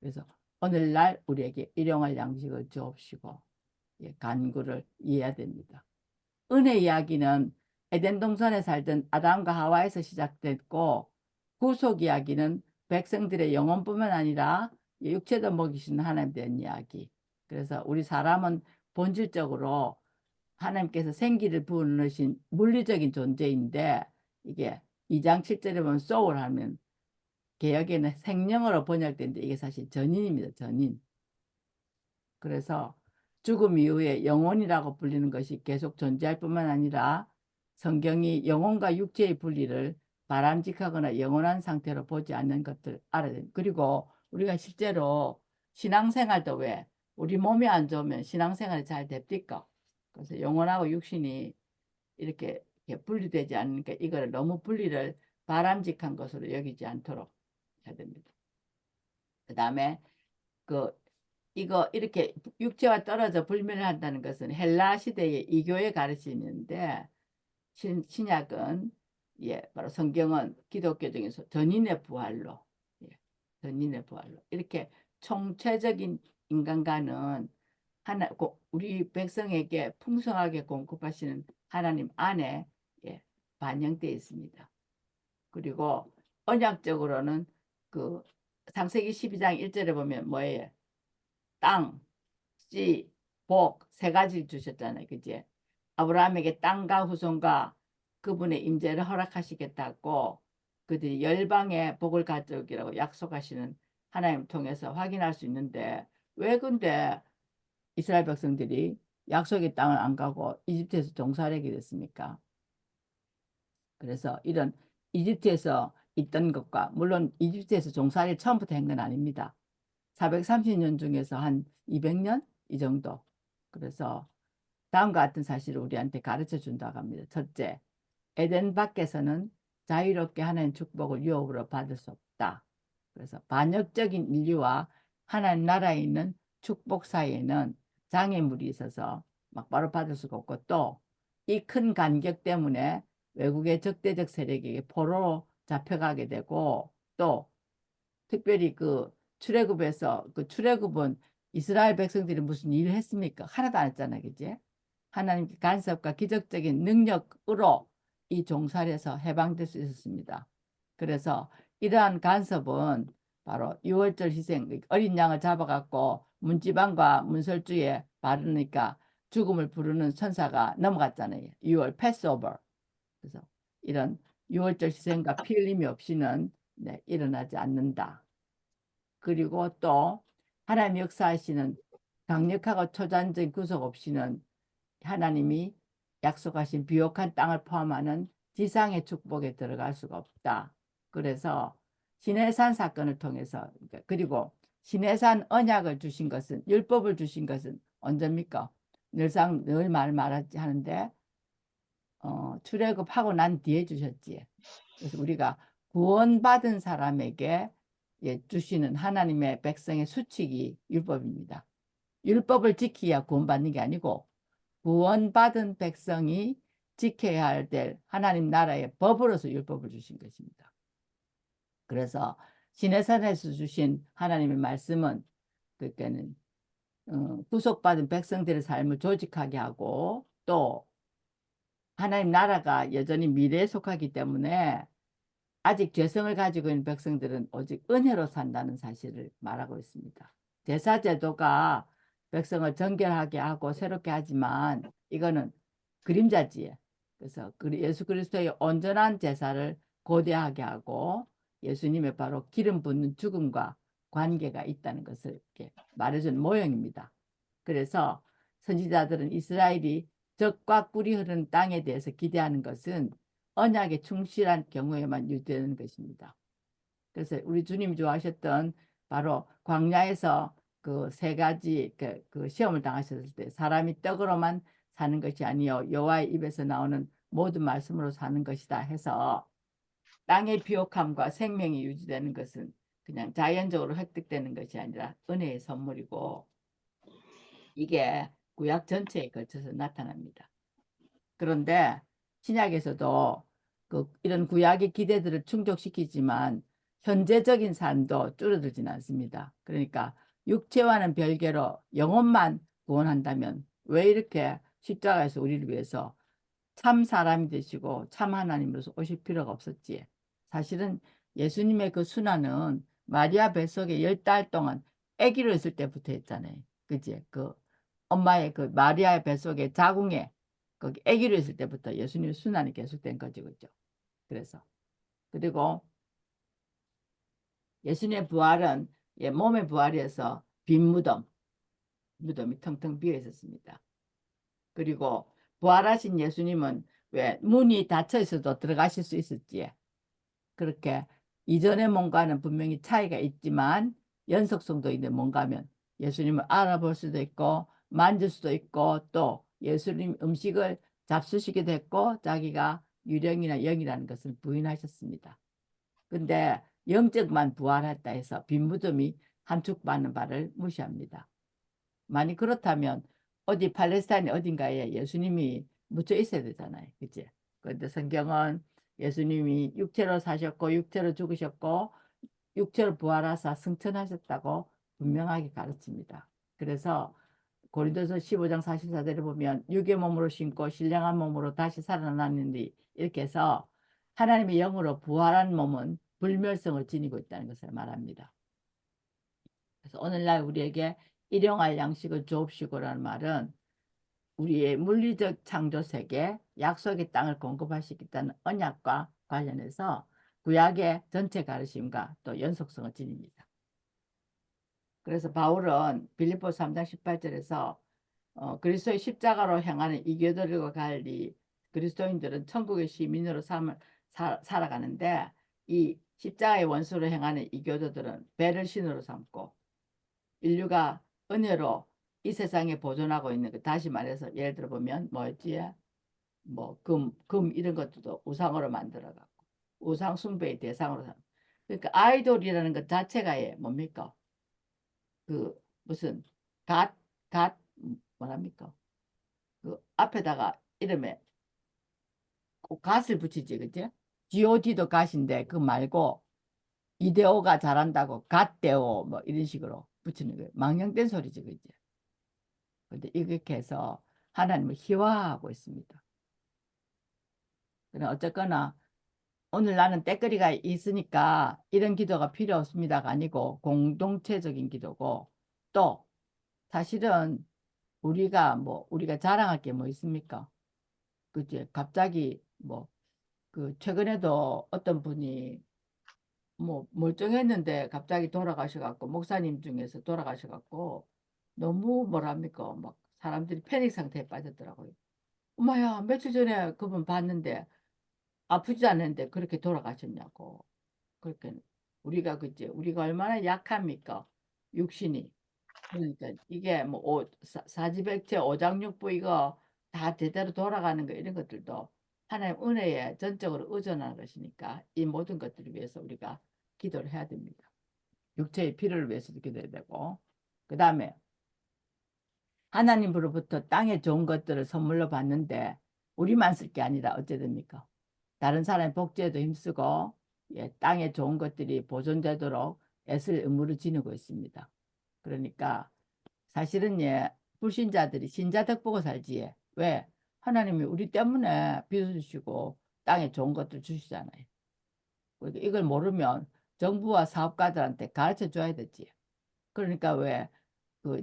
그래서 오늘날 우리에게 일용할 양식을 주옵시고 간구를 이해해야 됩니다. 은혜 이야기는 에덴 동산에 살던 아담과 하와에서 시작됐고 구속 이야기는 백성들의 영혼뿐만 아니라 육체도 먹이시는 하나님에 대한 이야기. 그래서 우리 사람은 본질적으로 하나님께서 생기를 부으신 물리적인 존재인데 이게 2장 7절에 보면 soul 하면 개역에는 생명으로 번역되는데 이게 사실 전인입니다. 전인. 그래서 죽음 이후에 영혼이라고 불리는 것이 계속 존재할 뿐만 아니라 성경이 영혼과 육체의 분리를 바람직하거나 영원한 상태로 보지 않는 것들 알아야 됩니다. 그리고 우리가 실제로 신앙생활도 왜 우리 몸이 안 좋으면 신앙생활이 잘 됩니까? 그래서 영혼하고 육신이 이렇게 분리되지 않으니까 이거를 너무 분리를 바람직한 것으로 여기지 않도록 해야 됩니다. 그 다음에 그 이거 이렇게 육체와 떨어져 불멸을 한다는 것은 헬라 시대의 이교의 가르침인데 신약은 바로 성경은 기독교 중에서 전인의 부활로 전인의 부활로 이렇게 총체적인 인간과는 우리 백성에게 풍성하게 공급하시는 하나님 안에 반영되어 있습니다. 그리고 언약적으로는 그 창세기 12장 1절에 보면 뭐예요? 땅, 씨, 복 세 가지를 주셨잖아요. 그지? 아브라함에게 땅과 후손과 그분의 임재를 허락하시겠다고 그들이 열방의 복을 가져오기라고 약속하시는 하나님 통해서 확인할 수 있는데 왜 근데 이스라엘 백성들이 약속의 땅을 안 가고 이집트에서 종살이하게 됐습니까? 그래서 이런 이집트에서 있던 것과 물론 이집트에서 종살이를 처음부터 한 건 아닙니다. 430년 중에서 한 200년 이 정도. 그래서 다음과 같은 사실을 우리한테 가르쳐 준다고 합니다. 첫째, 에덴 밖에서는 자유롭게 하나님 축복을 유업으로 받을 수 없다. 그래서 반역적인 인류와 하나님 나라에 있는 축복 사이에는 장애물이 있어서 막 바로 받을 수가 없고 또 이 큰 간격 때문에 외국의 적대적 세력에게 포로로 잡혀가게 되고 또 특별히 그 출애굽에서 그 출애굽은 이스라엘 백성들이 무슨 일을 했습니까? 하나도 안 했잖아요. 그지? 하나님의 간섭과 기적적인 능력으로 이 종살에서 해방될 수 있었습니다. 그래서 이러한 간섭은 바로 유월절 희생, 어린 양을 잡아갖고 문지방과 문설주에 바르니까 죽음을 부르는 천사가 넘어갔잖아요. 6월 패스오버. 그래서 이런 유월절 희생과 피 흘림이 없이는 일어나지 않는다. 그리고 또 하나님 역사하시는 강력하고 초자연적인 구속 없이는 하나님이 약속하신 비옥한 땅을 포함하는 지상의 축복에 들어갈 수가 없다. 그래서 시내산 사건을 통해서 그리고 시내산 언약을 주신 것은 율법을 주신 것은 언제입니까? 늘상 늘 말하지 하는데 출애굽하고 난 뒤에 주셨지. 그래서 우리가 구원받은 사람에게 주시는 하나님의 백성의 수칙이 율법입니다. 율법을 지켜야 구원받는 게 아니고 구원받은 백성이 지켜야 될 하나님 나라의 법으로서 율법을 주신 것입니다. 그래서 시내산에서 주신 하나님의 말씀은 그러니까는 구속받은 백성들의 삶을 조직하게 하고 또 하나님 나라가 여전히 미래에 속하기 때문에 아직 죄성을 가지고 있는 백성들은 오직 은혜로 산다는 사실을 말하고 있습니다. 제사제도가 백성을 정결하게 하고 새롭게 하지만 이거는 그림자지에. 그래서 예수 그리스도의 온전한 제사를 고대하게 하고 예수님의 바로 기름 붓는 죽음과 관계가 있다는 것을 이렇게 말해준 모형입니다. 그래서 선지자들은 이스라엘이 적과 꿀이 흐르는 땅에 대해서 기대하는 것은 언약에 충실한 경우에만 유지되는 것입니다. 그래서 우리 주님이 좋아하셨던 바로 광야에서 그 세 가지 그 시험을 당하셨을 때 사람이 떡으로만 사는 것이 아니요 여호와의 입에서 나오는 모든 말씀으로 사는 것이다 해서 땅의 비옥함과 생명이 유지되는 것은 그냥 자연적으로 획득되는 것이 아니라 은혜의 선물이고 이게 구약 전체에 걸쳐서 나타납니다. 그런데 신약에서도 이런 구약의 기대들을 충족시키지만 현재적인 삶도 줄어들진 않습니다. 그러니까 육체와는 별개로 영혼만 구원한다면 왜 이렇게 십자가에서 우리를 위해서 참 사람이 되시고 참 하나님으로서 오실 필요가 없었지. 사실은 예수님의 그 순환은 마리아 뱃속에 10달 동안 아기로 있을 때부터 했잖아요. 그지? 그 엄마의 그 마리아의 뱃속에 자궁에 거기 아기로 있을 때부터 예수님 순환이 계속된 거죠. 그죠? 그래서 그리고 예수님의 부활은 몸의 부활이어서 빈 무덤이 텅텅 비어 있었습니다. 그리고 부활하신 예수님은 왜 문이 닫혀 있어도 들어가실 수 있었지. 그렇게 이전의 몸과는 분명히 차이가 있지만 연속성도 있는 뭔가면 예수님을 알아볼 수도 있고 만질 수도 있고 또 예수님 음식을 잡수시기도 했고 자기가 유령이나 영이라는 것을 부인하셨습니다. 근데 영적만 부활했다 해서 빈무덤이 함축받는 바를 무시합니다. 만약 그렇다면 어디 팔레스타인 어딘가에 예수님이 묻혀 있어야 되잖아요. 그치? 그런데 성경은 예수님이 육체로 사셨고 육체로 죽으셨고 육체로 부활하사 승천하셨다고 분명하게 가르칩니다. 그래서 고린도서 15장 44절에 보면 육의 몸으로 신고 신령한 몸으로 다시 살아나느니 이렇게 해서 하나님의 영으로 부활한 몸은 불멸성을 지니고 있다는 것을 말합니다. 그래서 오늘날 우리에게 일용할 양식을 주옵시고라는 말은 우리의 물리적 창조 세계, 약속의 땅을 공급하시겠다는 언약과 관련해서 구약의 전체 가르침과 또 연속성을 지닙니다. 그래서 바울은 빌립보 3장 18절에서 그리스도의 십자가로 향하는 이교도들과 달리 그리스도인들은 천국의 시민으로 살아가는데 이 십자가의 원수로 행하는 이교도들은 배를 신으로 삼고 인류가 은혜로 이 세상에 보존하고 있는 그 다시 말해서 예를 들어 보면 뭐였지? 뭐 금 이런 것도 우상으로 만들어 갖고 우상 숭배의 대상으로 그러니까 아이돌이라는 것 자체가 뭡니까? 그 무슨 갓 뭐랍니까? 그 앞에다가 이름에 꼭 갓을 붙이지 그지? god도 갓인데 그 말고 이데오가 잘한다고 갓데오 뭐 이런 식으로 붙이는 거예요. 망령된 소리지 그지? 근데 이렇게 해서 하나님을 희화하고 있습니다. 그래 어쨌거나 오늘 나는 때거리가 있으니까 이런 기도가 필요 없습니다가 아니고 공동체적인 기도고 또 사실은 우리가 자랑할 게 뭐 있습니까? 그치? 갑자기 뭐 그 최근에도 어떤 분이 뭐 멀쩡했는데 갑자기 돌아가셔갖고 목사님 중에서 돌아가셔갖고 너무 뭐랍니까? 막 사람들이 패닉 상태에 빠졌더라고요. 엄마야 며칠 전에 그분 봤는데 아프지 않은데 그렇게 돌아가셨냐고. 그렇게 우리가 얼마나 약합니까? 육신이. 그러니까 이게 뭐 사지백체 오장육부 이거 다 제대로 돌아가는 거 이런 것들도 하나님 은혜에 전적으로 의존하는 것이니까 이 모든 것들을 위해서 우리가 기도를 해야 됩니다. 육체의 필요를 위해서도 기도해야 되고 그 다음에 하나님으로부터 땅에 좋은 것들을 선물로 받는데 우리만 쓸 게 아니라 어째 됩니까? 다른 사람의 복지에도 힘쓰고 땅에 좋은 것들이 보존되도록 애쓸 의무를 지니고 있습니다. 그러니까 사실은 불신자들이 신자 덕보고 살지. 왜? 하나님이 우리 때문에 빚을 주시고 땅에 좋은 것들 주시잖아요. 그러니까 이걸 모르면 정부와 사업가들한테 가르쳐 줘야 되지. 그러니까 왜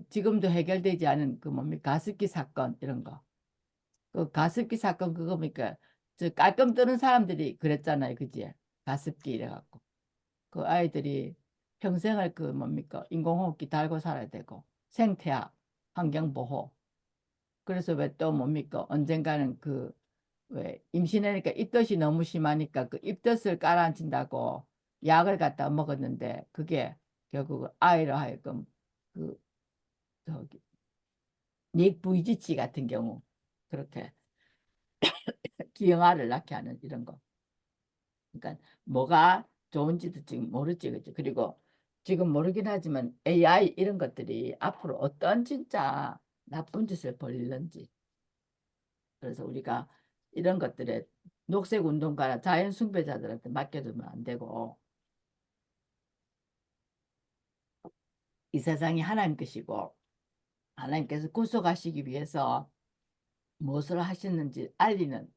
지금도 해결되지 않은 그 뭡니까 가습기 사건 이런 거. 그 가습기 사건 그거 뭡니까 저 깔끔 뜨는 사람들이 그랬잖아요. 그지? 가습기 이래갖고 그 아이들이 평생을 그 뭡니까 인공호흡기 달고 살아야 되고 생태학 환경보호 그래서 왜 또 뭡니까 언젠가는 그 왜 임신하니까 입덧이 너무 심하니까 그 입덧을 깔아앉힌다고 약을 갖다 먹었는데 그게 결국 아이로 하여금 그 저기 닉 부이지치 같은 경우 그렇게 기형아를 낳게 하는 이런 거. 그러니까 뭐가 좋은지도 지금 모르지, 그지? 그리고 지금 모르긴 하지만 AI 이런 것들이 앞으로 어떤 진짜 나쁜 짓을 벌일는지. 그래서 우리가 이런 것들에 녹색 운동가나 자연 숭배자들한테 맡겨두면 안 되고 이 세상이 하나님 것이고 하나님께서 구속하시기 위해서 무엇을 하셨는지 알리는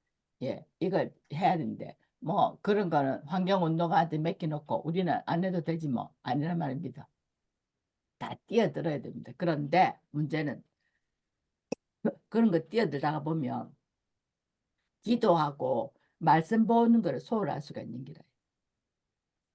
이걸 해야 되는데 뭐 그런 거는 환경운동가한테 맡겨놓고 우리는 안 해도 되지 뭐 아니란 말입니다. 다 뛰어들어야 됩니다. 그런데 문제는 그런 거 뛰어들다가 보면 기도하고 말씀 보는 걸 소홀할 수가 있는 기라.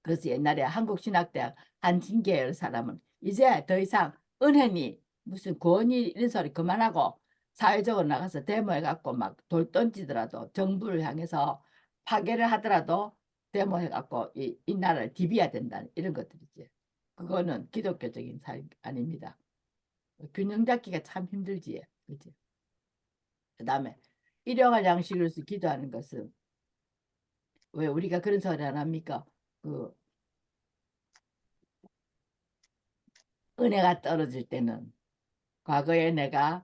그래서 옛날에 한국신학대학 한진계열 사람은 이제 더 이상 은혜니 무슨 구원이 이런 소리 그만하고 사회적으로 나가서 데모해갖고 막 돌 던지더라도 정부를 향해서 파괴를 하더라도 데모해갖고 이 나라를 디비야 된다는 이런 것들이지. 그거는 기독교적인 사실 아닙니다. 균형 잡기가 참 힘들지. 그치? 그다음에 일용할 양식으로서 기도하는 것은 왜 우리가 그런 소리 안 합니까? 그 은혜가 떨어질 때는 과거에 내가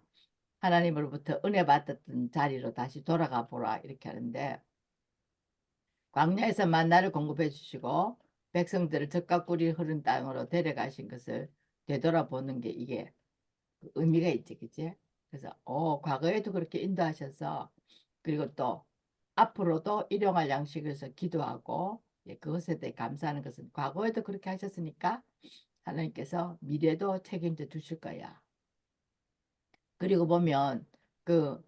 하나님으로부터 은혜 받았던 자리로 다시 돌아가 보라 이렇게 하는데 광야에서 만나를 공급해 주시고 백성들을 젖과 꿀이 흐른 땅으로 데려가신 것을 되돌아보는 게 이게 의미가 있지, 그치? 그래서 과거에도 그렇게 인도하셔서 그리고 또 앞으로도 일용할 양식에서 기도하고 그것에 대해 감사하는 것은 과거에도 그렇게 하셨으니까 하나님께서 미래도 책임져 주실 거야. 그리고 보면 그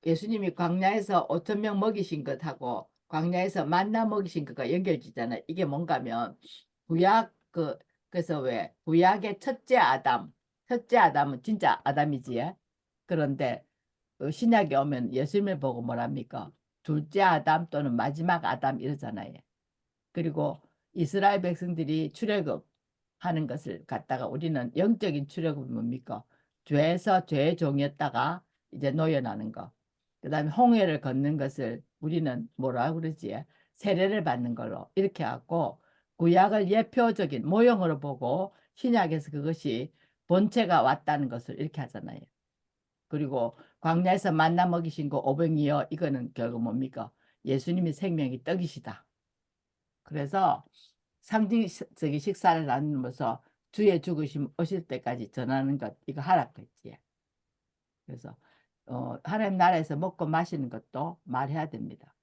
예수님이 광야에서 5천 명 먹이신 것하고 광야에서 만나 먹이신 것과 연결지잖아요. 이게 뭔가면 구약 그래서 왜 구약의 첫째 아담은 진짜 아담이지. 그런데 신약에 오면 예수님을 보고 뭐랍니까? 둘째 아담 또는 마지막 아담 이러잖아요. 그리고 이스라엘 백성들이 출애굽 하는 것을 갖다가 우리는 영적인 출애굽이 뭡니까? 죄에서 죄의 종이었다가 이제 놓여나는 거. 그다음에 홍해를 걷는 것을 우리는 뭐라 그러지? 세례를 받는 걸로 이렇게 하고 구약을 예표적인 모형으로 보고 신약에서 그것이 본체가 왔다는 것을 이렇게 하잖아요. 그리고 광야에서 만나 먹이신 거 오병이어 이거는 결국 뭡니까? 예수님이 생명이 떡이시다. 그래서 상징적인 식사를 나누면서 주의 죽으심 오실 때까지 전하는 것 이거 하라 그랬지. 그래서 하나님 나라에서 먹고 마시는 것도 말해야 됩니다.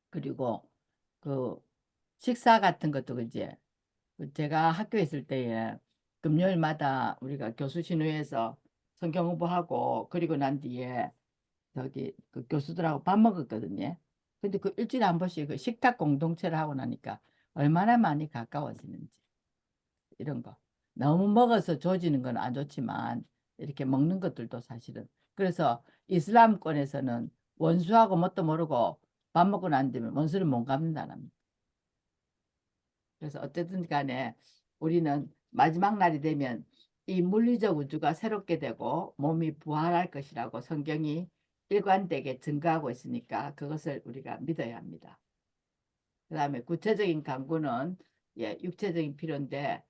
그리고 그 식사 같은 것도 그지. 제가 학교에 있을 때에 금요일마다 우리가 교수 신우회에서 성경 공부하고 그리고 난 뒤에 저기 그 교수들하고 밥 먹었거든요. 근데 그 일주일에 한 번씩 그 식탁 공동체를 하고 나니까 얼마나 많이 가까워지는지 이런 거. 너무 먹어서 조지는 건 안 좋지만 이렇게 먹는 것들도 사실은. 그래서 이슬람권에서는 원수하고 뭣도 모르고 밥 먹고 난 뒤면 원수를 못 갚는다는 겁니다. 그래서 어쨌든 간에 우리는 마지막 날이 되면 이 물리적 우주가 새롭게 되고 몸이 부활할 것이라고 성경이 일관되게 증거하고 있으니까 그것을 우리가 믿어야 합니다. 그 다음에 구체적인 강구는 육체적인 필요인데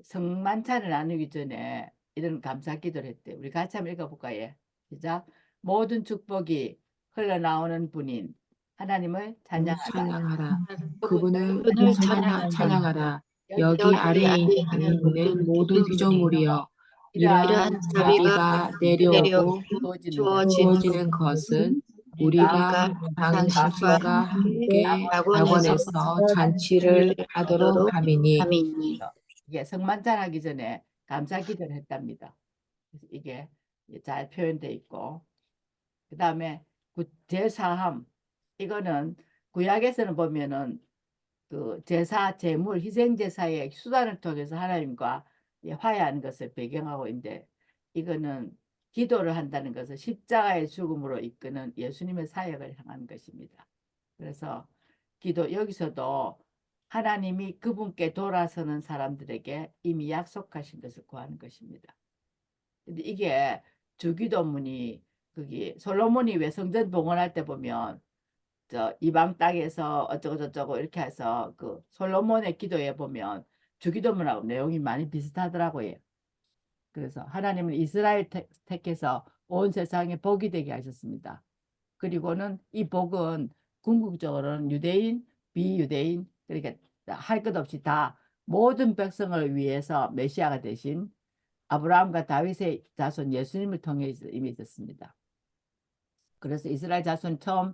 성만찬을 나누기 전에 이런 감사 기도를 했대. 우리 같이 한번 읽어볼까요? 예. 시작. 모든 축복이 흘러나오는 분인 하나님을 찬양하라. 찬양하라. 그분을 그분을 그분을 찬양하라. 찬양하라. 여기 여기 여기 아래에 아래에 있는 모든 구조물이여 구조물이여 이러한 이러한 이러한 자비가 자비가 내려 내려오고 주어지는 것 주어지는 주어지는 것은 우리가 우리가 우리가 당신과 당신과 함께 낙원에서 낙원에서 일을 잔치를 하도록 하도록 함이니 함이니 이게 성만찬하기 전에 감사 기도를 했답니다. 그래서 이게 잘 표현되어 있고 그 다음에 제사함 이거는 구약에서는 보면은 그 제사 제물 희생 제사의 수단을 통해서 하나님과 화해하는 것을 배경하고 있는데 이거는 기도를 한다는 것은 십자가의 죽음으로 이끄는 예수님의 사역을 향한 것입니다. 그래서 기도 여기서도 하나님이 그분께 돌아서는 사람들에게 이미 약속하신 것을 구하는 것입니다. 근데 이게 주기도문이 거기 솔로몬이 왜 성전 봉헌할 때 보면 저 이방 땅에서 어쩌고 저쩌고 이렇게 해서 그 솔로몬의 기도에 보면 주기도문하고 내용이 많이 비슷하더라고요. 그래서 하나님은 이스라엘 택해서 온 세상에 복이 되게 하셨습니다. 그리고는 이 복은 궁극적으로는 유대인, 비유대인, 그러니까 할 것 없이 다 모든 백성을 위해서 메시아가 되신 아브라함과 다윗의 자손 예수님을 통해 이미 있었습니다. 그래서 이스라엘 자손 처음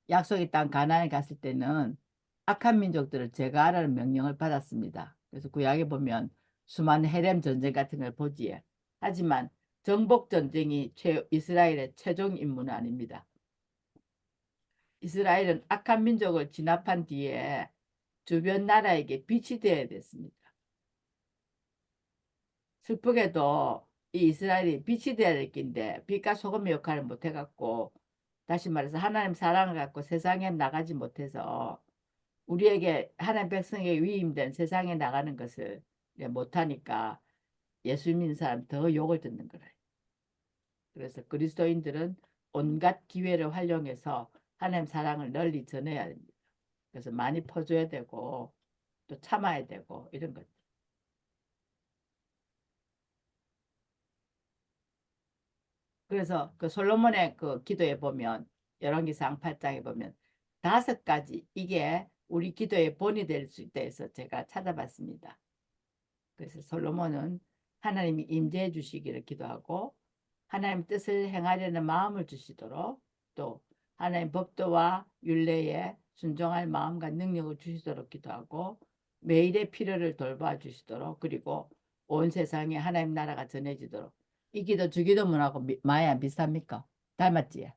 약속의 땅 가나안에 갔을 때는 악한 민족들을 제거하라는 명령을 받았습니다. 그래서 구약에 보면 수많은 헤렘 전쟁 같은 걸 보지에. 하지만 정복 전쟁이 이스라엘의 최종 임무는 아닙니다. 이스라엘은 악한 민족을 진압한 뒤에 주변 나라에게 빛이 되어야 됐습니다. 슬프게도 이 이스라엘이 빛이 되어야 될 긴데 빛과 소금의 역할을 못해갖고 다시 말해서 하나님 사랑을 갖고 세상에 나가지 못해서 우리에게 하나님 백성에게 위임된 세상에 나가는 것을 못하니까 예수 믿는 사람 더 욕을 듣는 거예요. 그래서 그리스도인들은 온갖 기회를 활용해서 하나님 사랑을 널리 전해야 됩니다. 그래서 많이 퍼줘야 되고 또 참아야 되고 이런 것. 그래서 그 솔로몬의 그 기도에 보면 열왕기상 8장에 보면 5가지 이게 우리 기도의 본이 될 수 있다 해서 제가 찾아봤습니다. 그래서 솔로몬은 하나님이 임재해 주시기를 기도하고 하나님 뜻을 행하려는 마음을 주시도록 또 하나님 법도와 율례에 순종할 마음과 능력을 주시도록 기도하고 매일의 필요를 돌봐 주시도록 그리고 온 세상에 하나님 나라가 전해지도록 이 기도 주기도문하고 마야 비슷합니까? 닮았지?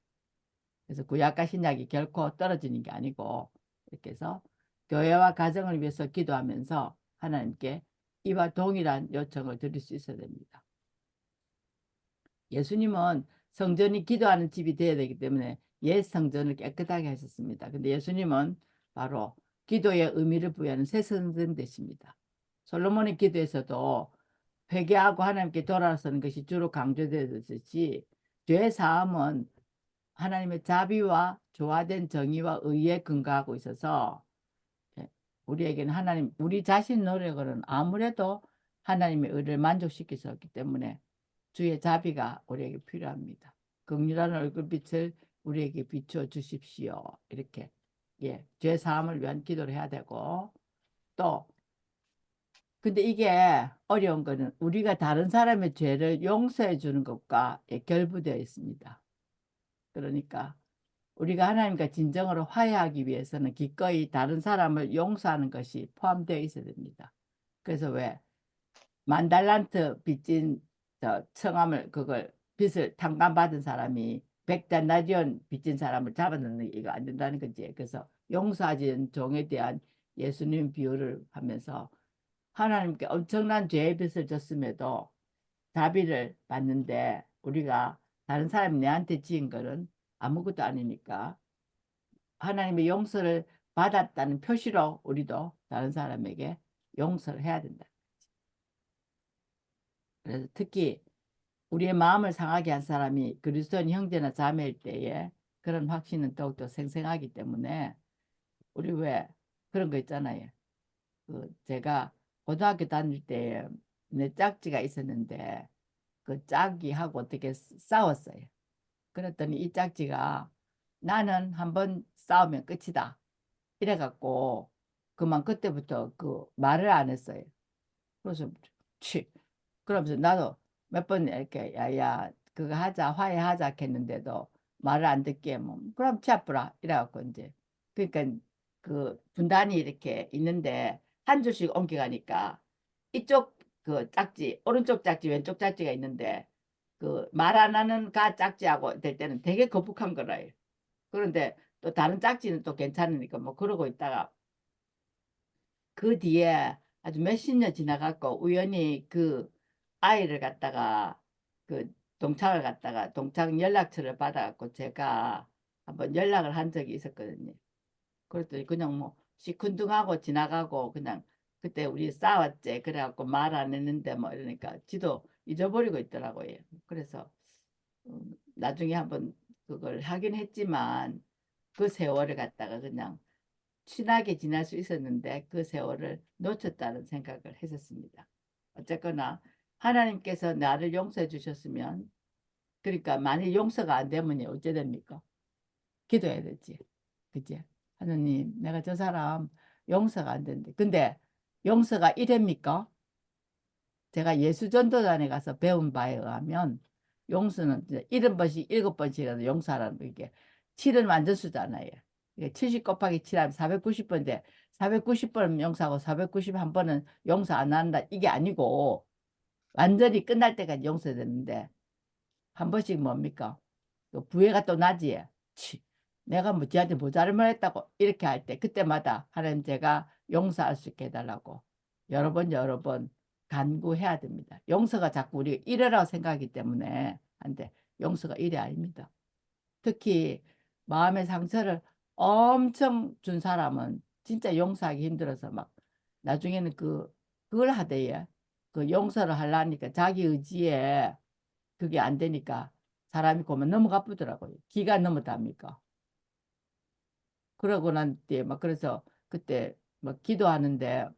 그래서 구약과 신약이 결코 떨어지는 게 아니고 이렇게 해서 교회와 가정을 위해서 기도하면서 하나님께 이와 동일한 요청을 드릴 수 있어야 됩니다. 예수님은 성전이 기도하는 집이 되어야 되기 때문에 옛 성전을 깨끗하게 하셨습니다. 근데 예수님은 바로 기도의 의미를 부여하는 새 성전 되십니다. 솔로몬의 기도에서도 회개하고 하나님께 돌아서는 것이 주로 강조되듯이 죄 사함은 하나님의 자비와 조화된 정의와 의에 근거하고 있어서 우리에게는 하나님 우리 자신 노력으로는 아무래도 하나님의 의를 만족시킬 수 없기 때문에 주의 자비가 우리에게 필요합니다. 긍휼한 얼굴빛을 우리에게 비추어 주십시오. 이렇게 죄 사함을 위한 기도를 해야 되고 또 근데 이게 어려운 거는 우리가 다른 사람의 죄를 용서해 주는 것과 결부되어 있습니다. 그러니까 우리가 하나님과 진정으로 화해하기 위해서는 기꺼이 다른 사람을 용서하는 것이 포함되어 있어야 됩니다. 그래서 왜 만달란트 빚진 청함을 그걸 빚을 탕감받은 사람이 100데나리온 빚진 사람을 잡아넣는 게 이거 안 된다는 거지. 그래서 용서하지 않은 종에 대한 예수님 비유를 하면서 하나님께 엄청난 죄의 빚을 졌음에도 자비를 받는데 우리가 다른 사람이 내한테 지은 거는 아무것도 아니니까 하나님의 용서를 받았다는 표시로 우리도 다른 사람에게 용서를 해야 된다. 그래서 특히 우리의 마음을 상하게 한 사람이 그리스도인 형제나 자매일 때에 그런 확신은 더욱더 생생하기 때문에 우리 왜 그런 거 있잖아요. 그 제가 고등학교 다닐 때 내 짝지가 있었는데 그 짝이하고 어떻게 싸웠어요. 그랬더니 이 짝지가 나는 한번 싸우면 끝이다. 이래갖고 그만 그때부터 그 말을 안 했어요. 그래서 치 그러면서 나도 몇 번 이렇게 야야 그거 하자 화해하자 했는데도 말을 안 듣게 뭐 그럼 치아프라 이래갖고 이제 그러니까 그 분단이 이렇게 있는데 한 줄씩 옮겨가니까 이쪽 그 짝지 오른쪽 짝지 왼쪽 짝지가 있는데 그 말 안 하는 가 짝지하고 될 때는 되게 거북한 거라요. 그런데 또 다른 짝지는 또 괜찮으니까 뭐 그러고 있다가 그 뒤에 아주 몇십 년 지나갖고 우연히 그 아이를 갖다가 그 동창을 갖다가 동창 연락처를 받아갖고 제가 한번 연락을 한 적이 있었거든요. 그랬더니 그냥 뭐 시큰둥하고 지나가고 그냥 그때 우리 싸웠지. 그래갖고 말 안 했는데 뭐 이러니까 지도 잊어버리고 있더라고요. 그래서 나중에 한번 그걸 하긴 했지만 그 세월을 갖다가 그냥 친하게 지낼 수 있었는데 그 세월을 놓쳤다는 생각을 했었습니다. 어쨌거나 하나님께서 나를 용서해 주셨으면 그러니까 만일 용서가 안 되면 어째 됩니까? 기도해야 되지. 그지? 하나님, 내가 저 사람 용서가 안 된대. 근데 용서가 이랍니까? 제가 예수전도단에 가서 배운 바에 의하면 용서는 이제 70번씩 7번씩이라도 용서하라는 거. 이게 7은 완전수잖아요. 이게 70 곱하기 7하면 490번인데 490번은 용서하고 491번은 용서 안 한다. 이게 아니고 완전히 끝날 때까지 용서되는데 한 번씩 뭡니까? 또 부해가 또 나지. 치, 내가 뭐 지한테 뭐 잘못했다고 이렇게 할 때 그때마다 하나님 제가 용서할 수 있게 해달라고 여러 번 간구해야 됩니다. 용서가 자꾸 우리가 이래라고 생각하기 때문에 안 돼. 용서가 이래 아닙니다. 특히 마음의 상처를 엄청 준 사람은 진짜 용서하기 힘들어서 막 나중에는 그걸 하대요. 그 용서를 하려니까 자기 의지에 그게 안 되니까 사람이 보면 너무 가쁘더라고요. 기가 너무 답니까? 그러고 난 뒤에 막 그래서 그때 막 기도하는데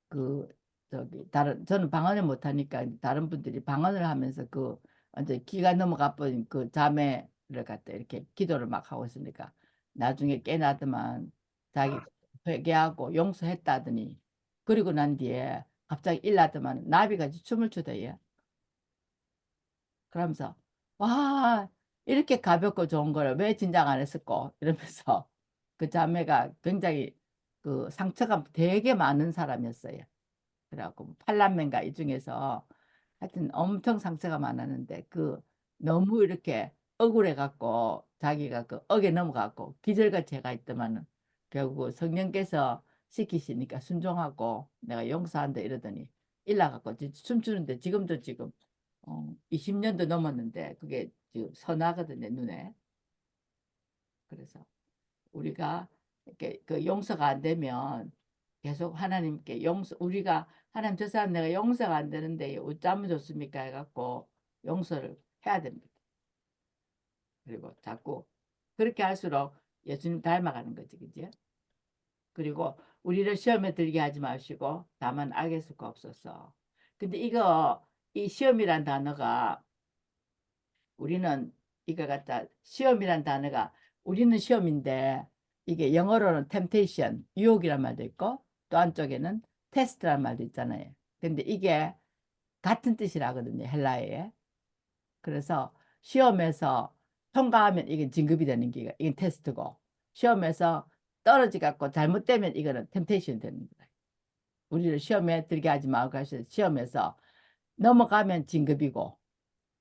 그 저기 다른 저는 방언을 못 하니까 다른 분들이 방언을 하면서 그 완전 기가 너무 가쁜 그 자매를 갖다 이렇게 기도를 막 하고 있으니까 나중에 깨나더만 자기 회개하고 용서했다더니 그리고 난 뒤에 갑자기 일나더만 나비같이 춤을 추대요. 그러면서 와 이렇게 가볍고 좋은 걸 왜 진작 안 했을까 이러면서 그 자매가 굉장히 그 상처가 되게 많은 사람이었어요. 그래갖고 팔남매인가 이 중에서 하여튼 엄청 상처가 많았는데 그 너무 이렇게 억울해 갖고 자기가 그 억에 넘어갖고 기절같이 해가 있더만은 결국 성령께서 시키시니까 순종하고 내가 용서한다 이러더니 일나갖고 춤추는데 지금도 지금 20년도 넘었는데 그게 지금 선하거든요 눈에. 그래서 우리가 이렇게 그 용서가 안 되면 계속 하나님께 우리가 하나님 저 사람 내가 용서가 안 되는데 어쩌면 좋습니까 해갖고 용서를 해야 됩니다. 그리고 자꾸 그렇게 할수록 예수님 닮아가는 거지, 그지? 그리고 우리를 시험에 들게 하지 마시고 다만 악의 수가 없어서. 근데 이 시험이란 단어가 우리는 이거 갖다 시험이란 단어가 우리는 시험인데 이게 영어로는 temptation, 유혹이란 말도 있고 또 한쪽에는 테스트란 말도 있잖아요. 근데 이게 같은 뜻이라거든요, 헬라어에. 그래서 시험에서 통과하면 이게 진급이 되는 게 이게 테스트고 시험에서 떨어지 갖고 잘못되면 이거는 템테이션 되는 거예요. 우리를 시험에 들게 하지 말고 하셔서 시험에서 넘어가면 진급이고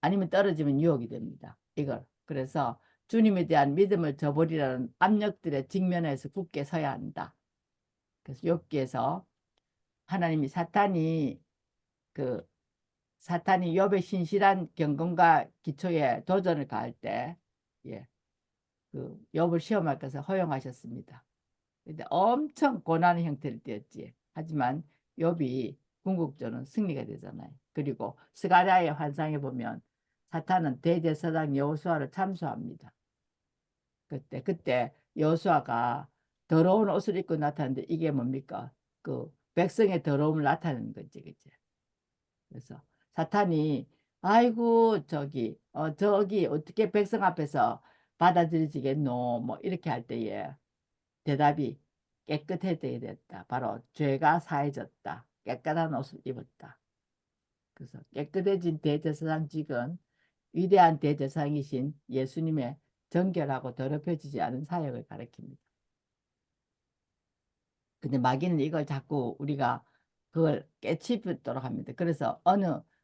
아니면 떨어지면 유혹이 됩니다. 이걸. 그래서 주님에 대한 믿음을 저버리라는 압력들에 직면해서 굳게 서야 한다. 그래서 욥기에서 하나님이 그 사탄이 욥의 신실한 경건과 기초에 도전을 가할 때, 예, 그 욥을 시험할 것을 허용하셨습니다. 근데 엄청 고난의 형태를 띠었지. 하지만 욥이 궁극적으로는 승리가 되잖아요. 그리고 스가랴의 환상에 보면 사탄은 대제사장 여호수아를 참수합니다. 그때 여호수아가 더러운 옷을 입고 나타났는데 이게 뭡니까? 그 백성의 더러움을 나타내는 거지, 그치? 그래서 사탄이 아이고 저기 어떻게 백성 앞에서 받아들여지겠노? 뭐 이렇게 할 때에 대답이 깨끗해져야 됐다. 바로 죄가 사해졌다. 깨끗한 옷을 입었다. 그래서 깨끗해진 대제사장직은 위대한 대제사장이신 예수님의 정결하고 더럽혀지지 않은 사역을 가리킵니다. 근데 마귀는 이걸 자꾸 우리가 그걸 깨치도록 합니다. 그래서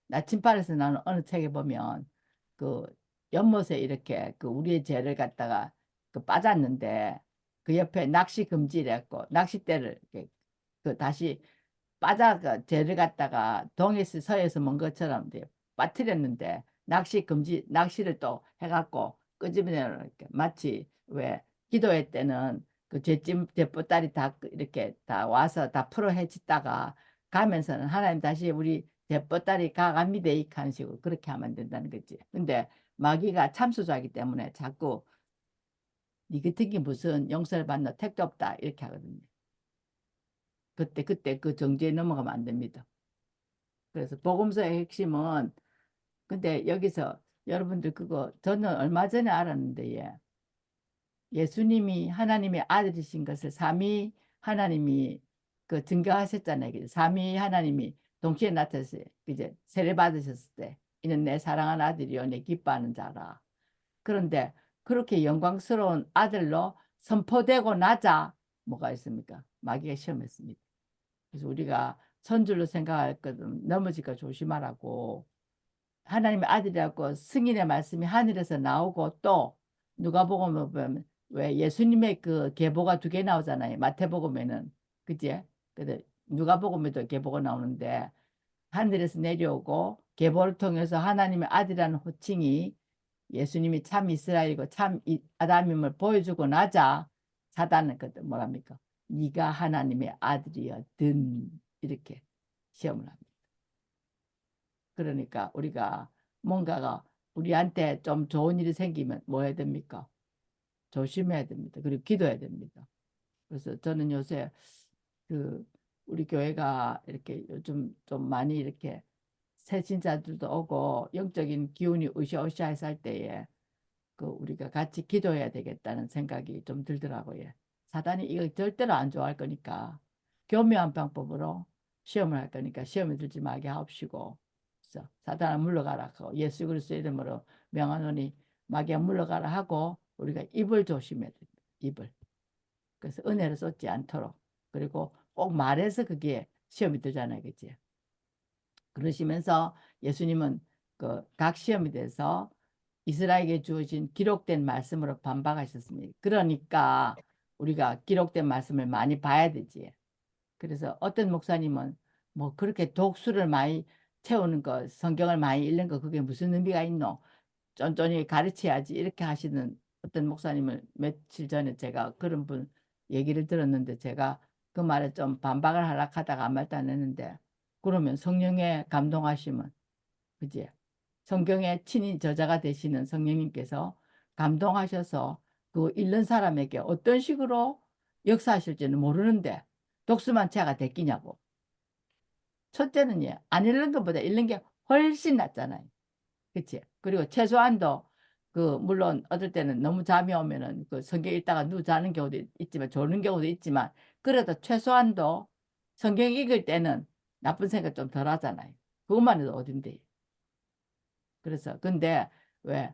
나침반에서 나는 어느 책에 보면 그 연못에 이렇게 그 우리의 죄를 갖다가 그 빠졌는데 그 옆에 낚시 금지랬고 낚싯대를 이렇게 그 다시 빠져가 죄를 갖다가 동에서 서에서 먼 것처럼 이제 빠뜨렸는데 낚시를 또 해갖고 끄집어내는 이렇게 마치 왜 기도회 때는 그 제보딸이 다 이렇게 다 와서 다 풀어 헤치다가 가면서는 하나님 다시 우리 제보딸이 가갑니다 이 하는 식으로 그렇게 하면 안 된다는 거지. 근데 마귀가 참수자이기 때문에 자꾸 니 같은 게 무슨 용서를 받나 택도 없다 이렇게 하거든요. 그때 그 정죄에 넘어가면 안 됩니다. 그래서 복음서의 핵심은 근데 여기서 여러분들 그거 저는 얼마 전에 알았는데 예수님이 하나님의 아들이신 것을 삼위 하나님이 그 증거하셨잖아요. 삼위 하나님이 동시에 나타나서 이제 세례 받으셨을 때 이는 내 사랑하는 아들이요 내 기뻐하는 자라. 그런데 그렇게 영광스러운 아들로 선포되고 나자 뭐가 있습니까? 마귀가 시험했습니다. 그래서 우리가 선줄로 생각할 것은 넘어질까 조심하라고 하나님의 아들이라고 승인의 말씀이 하늘에서 나오고 또 누가복음에 보면 왜 예수님의 그 계보가 두 개 나오잖아요. 마태복음에는 그지? 근데 누가복음에도 계보가 나오는데 하늘에서 내려오고 계보를 통해서 하나님의 아들이라는 호칭이 예수님이 참 이스라엘이고 참 아담임을 보여주고 나자 사단은 그 뭐랍니까? 네가 하나님의 아들이었든 이렇게 시험을 합니다. 그러니까 우리가 뭔가가 우리한테 좀 좋은 일이 생기면 뭐 해야 됩니까? 조심해야 됩니다. 그리고 기도해야 됩니다. 그래서 저는 요새 그 우리 교회가 이렇게 요즘 좀 많이 이렇게 새 신자들도 오고 영적인 기운이 으쌰으쌰해서 할 때에 그 우리가 같이 기도해야 되겠다는 생각이 좀 들더라고요. 사단이 이거 절대로 안 좋아할 거니까 교묘한 방법으로 시험을 할 거니까 시험에 들지 말게 하옵시고 그래서 사단아 물러가라 하고 예수 그리스도 이름으로 명하노니 마귀야 물러가라 하고 우리가 입을 조심해야 됩니다. 입을. 그래서 은혜를 쏟지 않도록 그리고 꼭 말해서 그게 시험이 되잖아요. 그치? 그러시면서 예수님은 그 각 시험에 대해서 이스라엘에게 주어진 기록된 말씀으로 반박하셨습니다. 그러니까 우리가 기록된 말씀을 많이 봐야 되지. 그래서 어떤 목사님은 뭐 그렇게 독수를 많이 채우는 거, 성경을 많이 읽는 거 그게 무슨 의미가 있노? 쫀쫀히 가르쳐야지 이렇게 하시는 어떤 목사님을 며칠 전에 제가 그런 분 얘기를 들었는데 제가 그 말에 좀 반박을 하려고 하다가 아무 말도 안 했는데 그러면 성령의 감동하시면 그지? 성경의 친히 저자가 되시는 성령님께서 감동하셔서 그 읽는 사람에게 어떤 식으로 역사하실지는 모르는데 독수만 채가 됐기냐고. 첫째는 안 읽는 것보다 읽는 게 훨씬 낫잖아요. 그치? 그리고 최소한도 그 물론 어떨 때는 너무 잠이 오면은 그 성경 읽다가 누워 자는 경우도 있지만 졸는 경우도 있지만 그래도 최소한도 성경 읽을 때는 나쁜 생각 좀 덜 하잖아요. 그것만 해도 어딘데. 그래서 근데 왜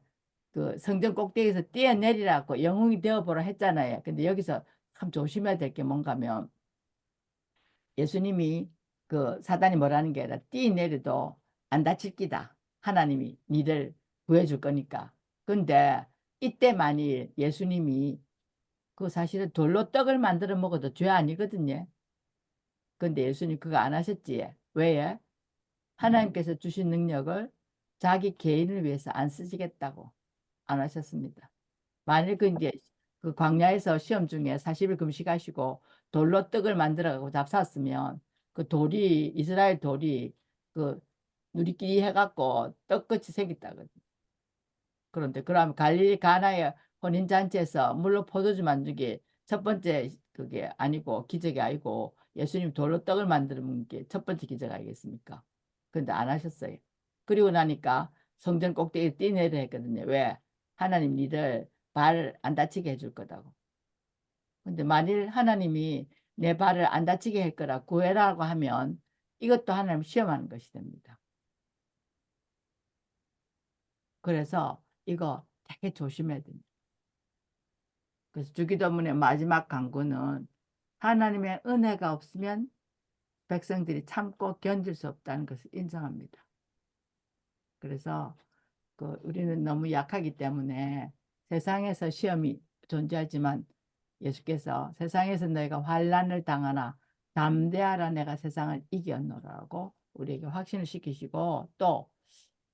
그 성전 꼭대기에서 뛰어내리라고 영웅이 되어보라 했잖아요. 근데 여기서 참 조심해야 될 게 뭔가면 예수님이 그 사단이 뭐라는 게 아니라 뛰내려도 안 다칠 기다. 하나님이 니를 구해줄 거니까. 근데 이때 만일 예수님이 그 사실은 돌로 떡을 만들어 먹어도 죄 아니거든요. 근데 예수님 그거 안 하셨지. 왜? 하나님께서 주신 능력을 자기 개인을 위해서 안 쓰시겠다고 안 하셨습니다. 만일 그 이제 그 광야에서 시험 중에 40일 금식하시고 돌로 떡을 만들어가고 잡쌌으면 그 돌이 이스라엘 돌이 그 누리끼리 해갖고 떡같이 생겼다거든. 그런데 그럼 갈릴리 가나의 혼인잔치에서 물로 포도주 만든 게 첫 번째 그게 아니고 기적이 아니고 예수님 돌로 떡을 만드는 게 첫 번째 기적 아니겠습니까? 근데 안 하셨어요. 그리고 나니까 성전 꼭대기에 뛰내려 했거든요. 왜? 하나님 니를 발 안 다치게 해줄 거다고. 근데 만일 하나님이 내 발을 안 다치게 할 거라 구해라고 하면 이것도 하나님 시험하는 것이 됩니다. 그래서 이거 되게 조심해야 됩니다. 그래서 주기도문의 마지막 강구는 하나님의 은혜가 없으면 백성들이 참고 견딜 수 없다는 것을 인정합니다. 그래서 그 우리는 너무 약하기 때문에 세상에서 시험이 존재하지만 예수께서 세상에서 너희가 환난을 당하나 담대하라 내가 세상을 이겼노라고 우리에게 확신을 시키시고 또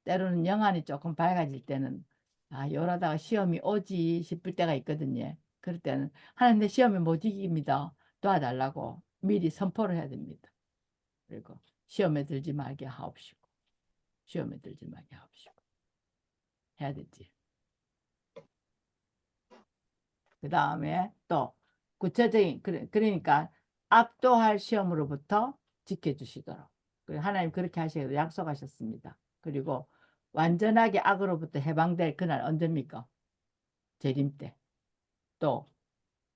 때로는 영안이 조금 밝아질 때는 아 이러다가 시험이 오지 싶을 때가 있거든요. 그럴 때는 하나님 내 시험에 못 이깁니다. 도와달라고 미리 선포를 해야 됩니다. 그리고 시험에 들지 말게 하옵시고 시험에 들지 말게 하옵시고 해야 되지. 그 다음에 또 구체적인 그러니까 압도할 시험으로부터 지켜주시도록 하나님 그렇게 하시기로 약속하셨습니다. 그리고 완전하게 악으로부터 해방될 그날 언제입니까? 재림 때. 또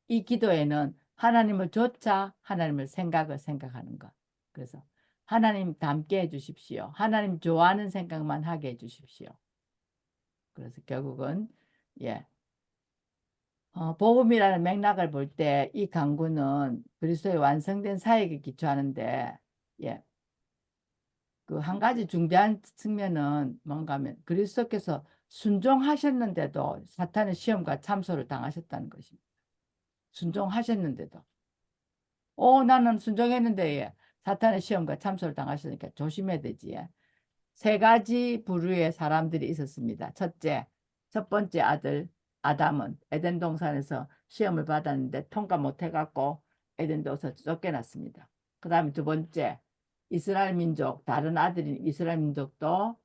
이 기도에는 하나님을 조차 하나님을 생각하는 것. 그래서 하나님 닮게 해주십시오. 하나님 좋아하는 생각만 하게 해주십시오. 그래서 결국은 예. 복음이라는 맥락을 볼 때 이 강구는 그리스도의 완성된 사역에 기초하는데 예. 그 한 가지 중대한 측면은 뭔가 하면 그리스도께서 순종하셨는데도 사탄의 시험과 참소를 당하셨다는 것입니다. 순종하셨는데도 나는 순종했는데 예. 사탄의 시험과 참소를 당하시니까 조심해야 되지. 예. 세 가지 부류의 사람들이 있었습니다. 첫 번째 아들 아담은 에덴 동산에서 시험을 받았는데 통과 못 해갖고 에덴 동산에서 쫓겨났습니다. 그 다음에 두 번째 이스라엘 민족, 다른 아들인 이스라엘 민족도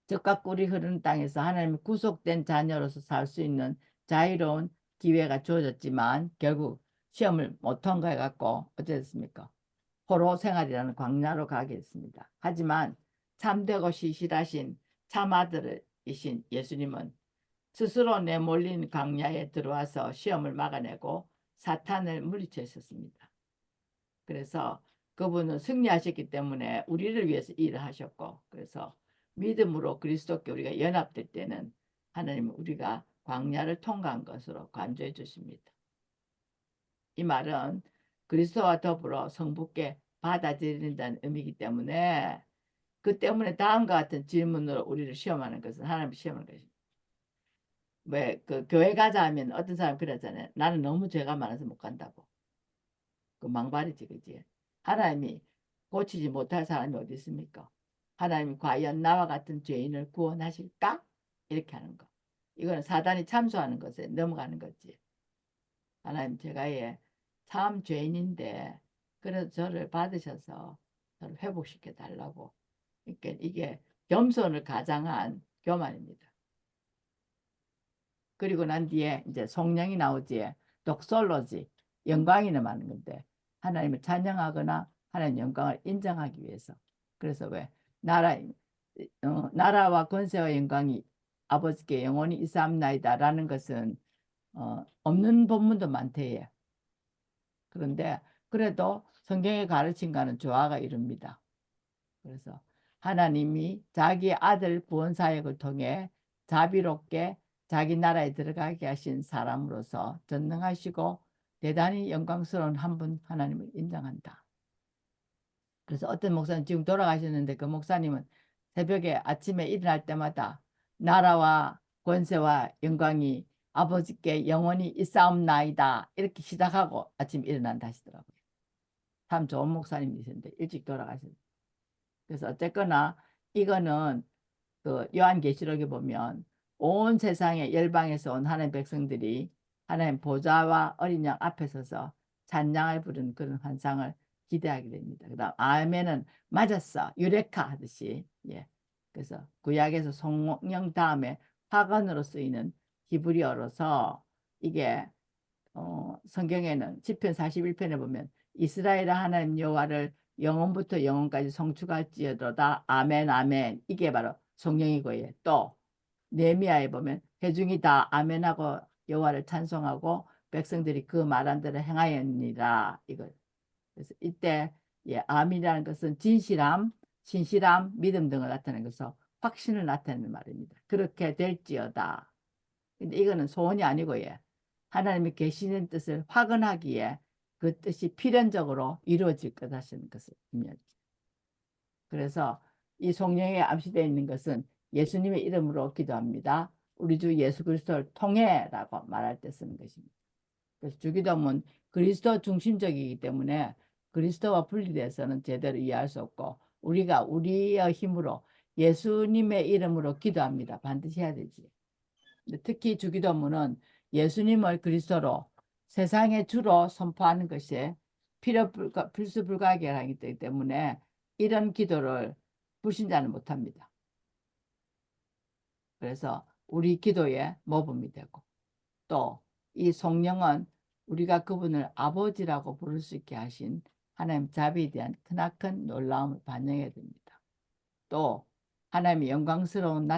젖과 꿀이 흐르는 땅에서 하나님의 구속된 자녀로서 살 수 있는 자유로운 기회가 주어졌지만 결국 시험을 못 통과해갖고 어쨌습니까? 포로 생활이라는 광야로 가게 됐습니다. 하지만 참되고 시실하신 참아들이신 예수님은 스스로 내몰린 광야에 들어와서 시험을 막아내고 사탄을 물리쳤었습니다. 그래서 그분은 승리하셨기 때문에 우리를 위해서 일을 하셨고 그래서 믿음으로 그리스도께 우리가 연합될 때는 하나님은 우리가 광야를 통과한 것으로 간주해 주십니다. 이 말은 그리스도와 더불어 성부께 받아들인다는 의미이기 때문에 그 때문에 다음과 같은 질문으로 우리를 시험하는 것은 하나님을 시험하는 것입니다. 왜 그 교회 가자 하면 어떤 사람 그러잖아요. 나는 너무 죄가 많아서 못 간다고. 그 망발이지 그지. 하나님이 고치지 못할 사람이 어디 있습니까? 하나님이 과연 나와 같은 죄인을 구원하실까? 이렇게 하는 거. 이거는 사단이 참소하는 것에 넘어가는 거지. 하나님 제가 참 죄인인데 그래서 저를 받으셔서 저를 회복시켜 달라고. 그러니까 이게 겸손을 가장한 교만입니다. 그리고 난 뒤에 이제 성령이 나오지. 독설로지 영광이 임하는 건데 하나님을 찬양하거나 하나님 영광을 인정하기 위해서. 그래서 왜 나라와 권세와 영광이 아버지께 영원히 있사옵나이다라는 것은 없는 본문도 많대요. 그런데 그래도 성경의 가르침과는 조화가 이룹니다. 그래서 하나님이 자기 아들 구원 사역을 통해 자비롭게 자기 나라에 들어가게 하신 사람으로서 전능하시고 대단히 영광스러운 한 분 하나님을 인정한다. 그래서 어떤 목사님 지금 돌아가셨는데 그 목사님은 새벽에 아침에 일어날 때마다 나라와 권세와 영광이 아버지께 영원히 있사옵나이다 이렇게 시작하고 아침 일어난다 하시더라고요. 참 좋은 목사님이셨는데 일찍 돌아가셨어요. 그래서 어쨌거나 이거는 그 요한계시록에 보면 온 세상의 열방에서 온 하나님 백성들이 하나님 보좌와 어린 양 앞에 서서 찬양을 부르는 그런 환상을 기대하게 됩니다. 그다음 아멘은 맞았어 유레카 하듯이 예. 그래서 구약에서 성령 다음에 화관으로 쓰이는 히브리어로서 이게 성경에는 시편 41편에 보면 이스라엘 하나님 여호와를 영원부터 영원까지 성축할지어다 아멘 아멘 이게 바로 성령이고요. 또 느헤미야에 보면 회중이 다 아멘하고 여호와를 찬송하고 백성들이 그 말한 대로 행하였니라 이거. 그래서 이때 아멘이라는 것은 진실함, 신실함, 믿음 등을 나타내는 것서 확신을 나타내는 말입니다. 그렇게 될지어다. 근데 이거는 소원이 아니고 하나님이 계시는 뜻을 확언하기에 그 뜻이 필연적으로 이루어질 것 하시는 것을 의미하죠. 그래서 이 성령에 암시되어 있는 것은 예수님의 이름으로 기도합니다. 우리 주 예수 그리스도를 통해라고 말할 때 쓰는 것입니다. 그래서 주기도문 그리스도 중심적이기 때문에 그리스도와 분리돼서는 제대로 이해할 수 없고 우리가 우리의 힘으로 예수님의 이름으로 기도합니다. 반드시 해야 되지. 특히 주기도문은 예수님을 그리스도로 세상의 주로 선포하는 것이 필수 불가결하기 때문에 이런 기도를 불신자는 못합니다. 그래서 우리 기도의 모범이 되고 또 이 성령은 우리가 그분을 아버지라고 부를 수 있게 하신 하나님 자비에 대한 크나큰 놀라움을 반영해야 됩니다. 또 하나님의 영광스러운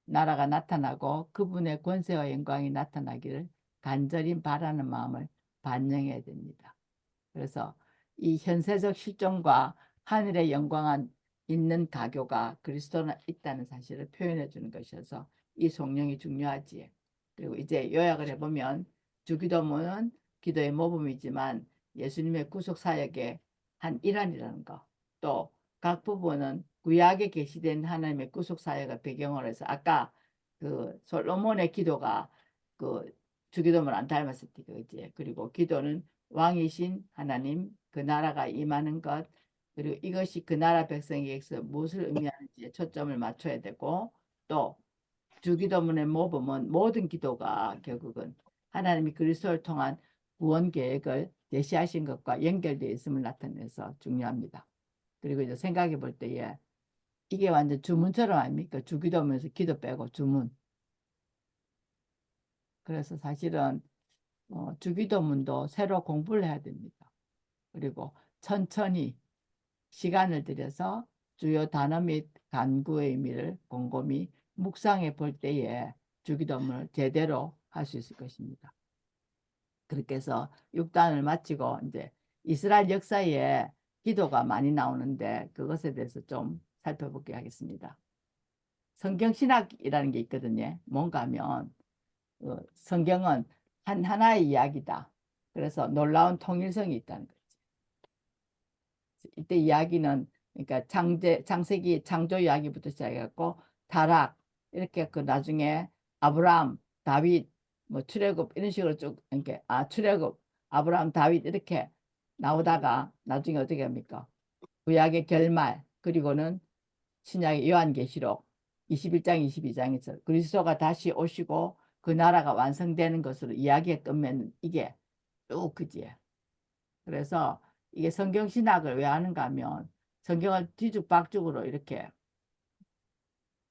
나라가 나타나고 그분의 권세와 영광이 나타나기를 간절히 바라는 마음을 반영해야 됩니다. 그래서 이 현세적 실존과 하늘의 영광은 있는 가교가 그리스도는 있다는 사실을 표현해 주는 것이어서 이 성령이 중요하지. 그리고 이제 요약을 해보면 주기도문은 기도의 모범이지만 예수님의 구속 사역의 한 일환이라는 거. 또 각 부분은 구약에 계시된 하나님의 구속 사역을 배경으로 해서 아까 그 솔로몬의 기도가 그 주기도문 안 닮았을 때 그지. 그리고 기도는 왕이신 하나님 그 나라가 임하는 것 그리고 이것이 그 나라 백성에게서 무엇을 의미하는지에 초점을 맞춰야 되고 또 주기도문의 모범은 모든 기도가 결국은 하나님이 그리스도를 통한 구원 계획을 제시하신 것과 연결되어 있음을 나타내서 중요합니다. 그리고 이제 생각해 볼 때에 이게 완전 주문처럼 아닙니까? 주기도문에서 기도 빼고 주문. 그래서 사실은 주기도문도 새로 공부를 해야 됩니다. 그리고 천천히 시간을 들여서 주요 단어 및 간구의 의미를 곰곰이 묵상해 볼 때에 주기도문을 제대로 할 수 있을 것입니다. 그렇게 해서 6단을 마치고 이제 이스라엘 역사에 기도가 많이 나오는데 그것에 대해서 좀 살펴보게 하겠습니다. 성경신학이라는 게 있거든요. 뭔가 하면 성경은 하나의 이야기다. 그래서 놀라운 통일성이 있다는 거지. 이때 이야기는 그러니까 창세기 창조 이야기부터 시작해갖고 타락 이렇게 그 나중에 아브라함, 다윗, 뭐 출애굽 이런 식으로 쭉 이렇게 출애굽, 아브라함, 다윗 이렇게 나오다가 나중에 어떻게 합니까? 구약의 결말 그리고는 신약의 요한계시록 21장, 22장에서 그리스도가 다시 오시고 그 나라가 완성되는 것으로 이야기가 끝맺는 이게 쭉 그지. 그래서 이게 성경신학을 왜 하는가 하면 성경을 뒤죽박죽으로 이렇게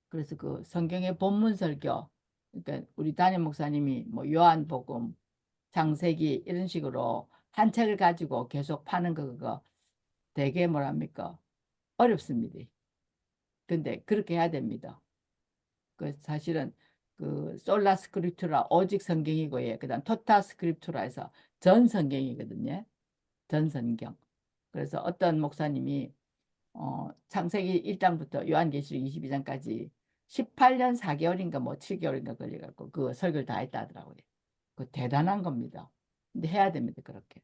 그래서 그 성경의 본문 설교 그러니까 우리 담임 목사님이 뭐 요한복음, 창세기 이런 식으로 한 책을 가지고 계속 파는 거 그거 되게 뭐랍니까? 어렵습니다. 근데 그렇게 해야 됩니다. 그 사실은 그 솔라 스크립투라 오직 성경이고요. 그다음 토타 스크립투라 해서 전 성경이거든요. 전 성경. 그래서 어떤 목사님이 창세기 1장부터 요한계시록 22장까지 18년 4개월인가 뭐 7개월인가 걸려갖고 그 설교를 다 했다 하더라고요. 그 대단한 겁니다. 근데 해야 됩니다. 그렇게.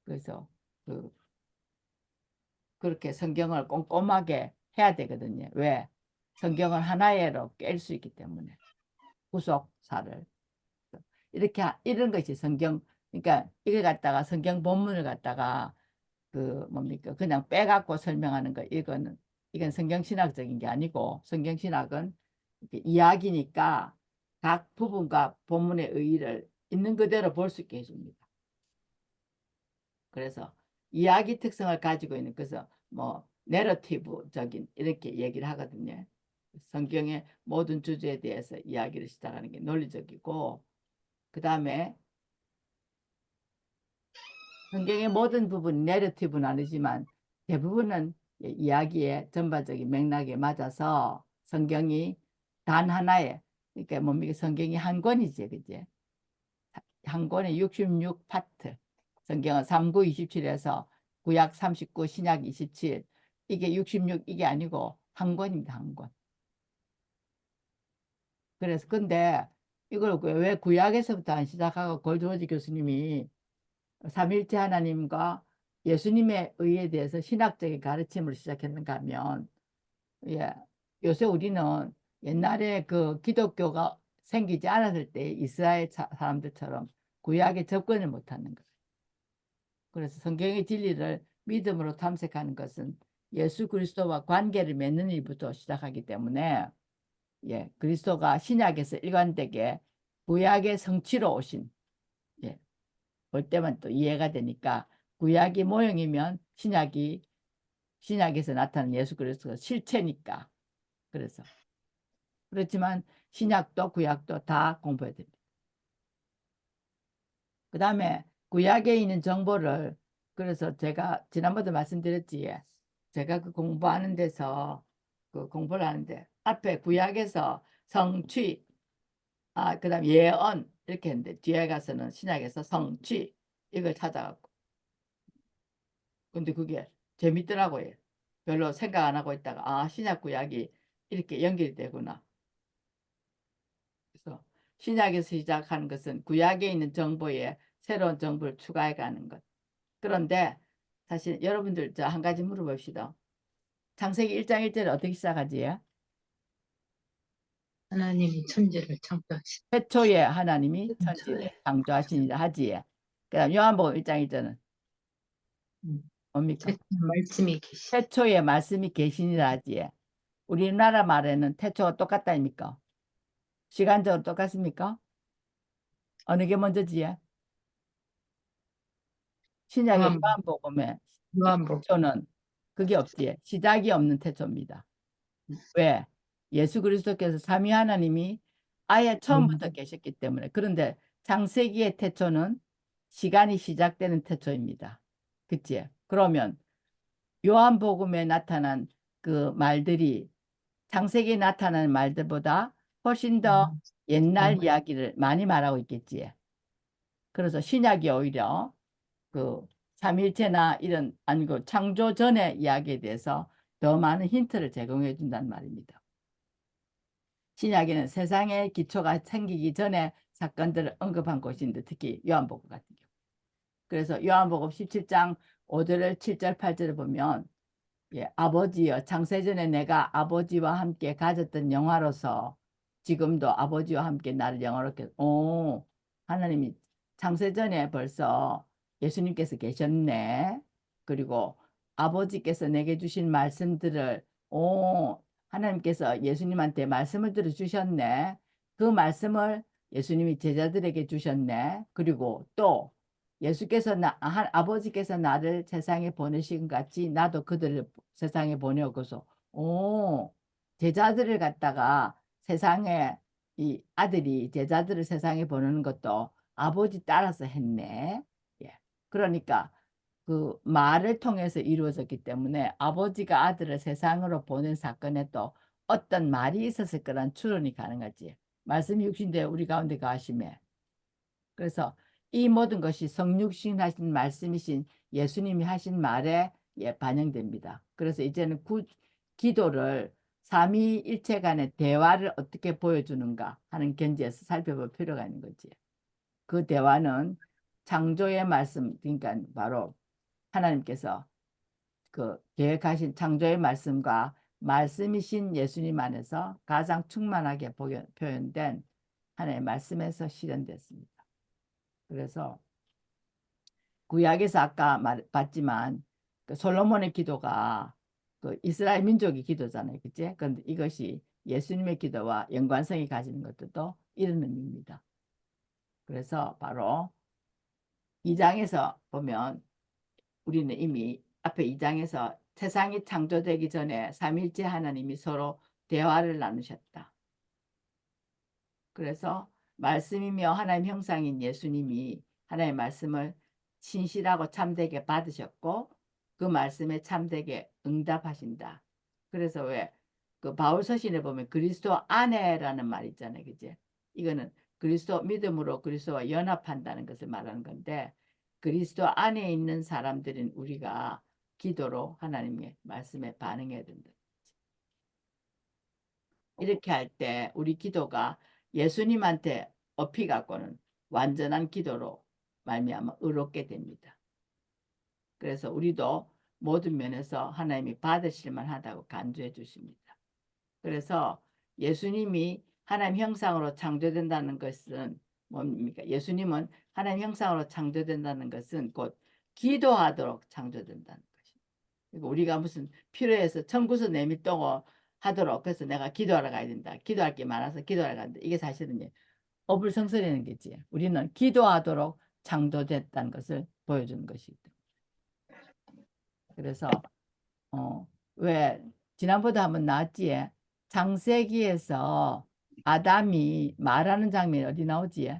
그래서 그렇게 성경을 꼼꼼하게 해야 되거든요. 왜? 성경을 하나로 깰 수 있기 때문에. 구속사를. 이렇게 이런 것이 성경 그러니까 이걸 갖다가 성경 본문을 갖다가 그 뭡니까 그냥 빼갖고 설명하는 거 이건 성경신학적인 게 아니고 성경신학은 이렇게 이야기니까 각 부분과 본문의 의의를 있는 그대로 볼 수 있게 해줍니다. 그래서 이야기 특성을 가지고 있는 그래서 뭐 내러티브적인 이렇게 얘기를 하거든요. 성경의 모든 주제에 대해서 이야기를 시작하는 게 논리적이고 그 다음에 성경의 모든 부분 내러티브는 아니지만 대부분은 이야기의 전반적인 맥락에 맞아서 성경이 단 하나의 그러니까 뭡니까 성경이 한 권이지 그지 한 권에 66파트 성경은 39, 27에서 구약 39, 신약 27 이게 66 이게 아니고 한 권입니다 한 권. 그래서 근데 이걸 왜 구약에서부터 안 시작하고 골드워즈 교수님이 삼일체 하나님과 예수님의 의에 대해서 신학적인 가르침을 시작했는가 하면 예, 요새 우리는 옛날에 그 기독교가 생기지 않았을 때 이스라엘 사람들처럼 구약에 접근을 못하는 거예요. 그래서 성경의 진리를 믿음으로 탐색하는 것은 예수 그리스도와 관계를 맺는 일부터 시작하기 때문에 예, 그리스도가 신약에서 일관되게 구약의 성취로 오신, 예, 볼 때만 또 이해가 되니까 구약이 모형이면 신약에서 나타난 예수 그리스도가 실체니까. 그래서 그렇지만 신약도 구약도 다 공부해야 됩니다. 그 다음에 구약에 있는 정보를, 그래서 제가 지난번에 말씀드렸지. 제가 그 공부하는 데서, 그 공부를 하는데 앞에 구약에서 성취, 그다음 예언 이렇게 했는데 뒤에 가서는 신약에서 성취 이걸 찾아갖고, 근데 그게 재밌더라고요. 별로 생각 안 하고 있다가 신약 구약이 이렇게 연결이 되구나. 그래서 신약에서 시작하는 것은 구약에 있는 정보에 새로운 정보를 추가해 가는 것. 그런데 사실 여러분들 저 한 가지 물어봅시다. 창세기 1장 1절에 어떻게 시작하지? 하나님이 천지를 창조하신 태초에 하나님이 천지를 근처에 창조하시니라 하지. 그다음 요한복음 1장 1절은 뭡니까? 책 말씀이 계시 태초에 말씀이 계시니라 하지. 우리나라 말에는 태초가 똑같다입니까? 시간적으로 똑같습니까? 어느 게 먼저지? 신약의 요한 요한복음에 요한복 태초는 그게 없지. 시작이 없는 태초입니다. 왜? 예수 그리스도께서 삼위 하나님이 아예 처음부터 계셨기 때문에. 그런데 창세기의 태초는 시간이 시작되는 태초입니다. 그치? 그러면 요한복음에 나타난 그 말들이 창세기에 나타나는 말들보다 훨씬 더 옛날 이야기를 많이 말하고 있겠지. 그래서 신약이 오히려 그 삼일체나 이런 아니고 창조 전의 이야기에 대해서 더 많은 힌트를 제공해 준단 말입니다. 신약에는 세상의 기초가 생기기 전에 사건들을 언급한 곳인데 특히 요한복음 같은 경우. 그래서 요한복음 17장 5절, 7절, 8절을 보면 아버지여 창세전에 내가 아버지와 함께 가졌던 영화로서 지금도 아버지와 함께 나를 영화롭게 하나님이 창세전에 벌써 예수님께서 계셨네. 그리고 아버지께서 내게 주신 말씀들을 하나님께서 예수님한테 말씀을 들어주셨네. 그 말씀을 예수님이 제자들에게 주셨네. 그리고 또 예수께서 아버지께서 나를 세상에 보내신 같이 나도 그들을 세상에 보내고서 제자들을 갖다가 세상에 이 아들이 제자들을 세상에 보내는 것도 아버지 따라서 했네. 예. 그러니까 그 말을 통해서 이루어졌기 때문에 아버지가 아들을 세상으로 보낸 사건에 또 어떤 말이 있었을 거란 추론이 가능하지. 말씀이 육신되 우리 가운데 가심에. 그래서 이 모든 것이 성육신 하신 말씀이신 예수님이 하신 말에 반영됩니다. 그래서 이제는 기도를 삼위일체 간의 대화를 어떻게 보여주는가 하는 견지에서 살펴볼 필요가 있는 거지. 그 대화는 창조의 말씀, 그러니까 바로 하나님께서 그 계획하신 창조의 말씀과 말씀이신 예수님 안에서 가장 충만하게 표현된 하나님의 말씀에서 실현됐습니다. 그래서 구약에서 아까 봤지만 그 솔로몬의 기도가 그 이스라엘 민족의 기도잖아요. 그치? 그런데 이것이 예수님의 기도와 연관성이 가지는 것도 이런 의미입니다. 그래서 바로 2장에서 보면 우리는 이미 앞에 2장에서 세상이 창조되기 전에 삼일째 하나님이 서로 대화를 나누셨다. 그래서 말씀이며 하나님 형상인 예수님이 하나님의 말씀을 신실하고 참되게 받으셨고 그 말씀에 참되게 응답하신다. 그래서 왜 그 바울 서신에 보면 그리스도 안에라는 말 있잖아요. 그지? 이거는 그리스도 믿음으로 그리스도와 연합한다는 것을 말하는 건데 그리스도 안에 있는 사람들인 우리가 기도로 하나님의 말씀에 반응해야 된다. 이렇게 할 때 우리 기도가 예수님한테 업히 갖고는 완전한 기도로 말미암아 의롭게 됩니다. 그래서 우리도 모든 면에서 하나님이 받으실 만하다고 간주해 주십니다. 그래서 예수님이 하나님 형상으로 창조된다는 것은 뭡니까? 예수님은 하나님 형상으로 창조된다는 것은 곧 기도하도록 창조된다는 것입니다. 그러니까 우리가 무슨 필요해서 청구서 내밀도록 하도록 그래서 내가 기도하러 가야 된다. 기도할 게 많아서 기도하러 간다. 이게 사실은 어불성설이라는 거지. 우리는 기도하도록 창조됐다는 것을 보여주는 것이다. 그래서 왜 지난번에 한번 나왔지? 창세기에서 아담이 말하는 장면이 어디 나오지?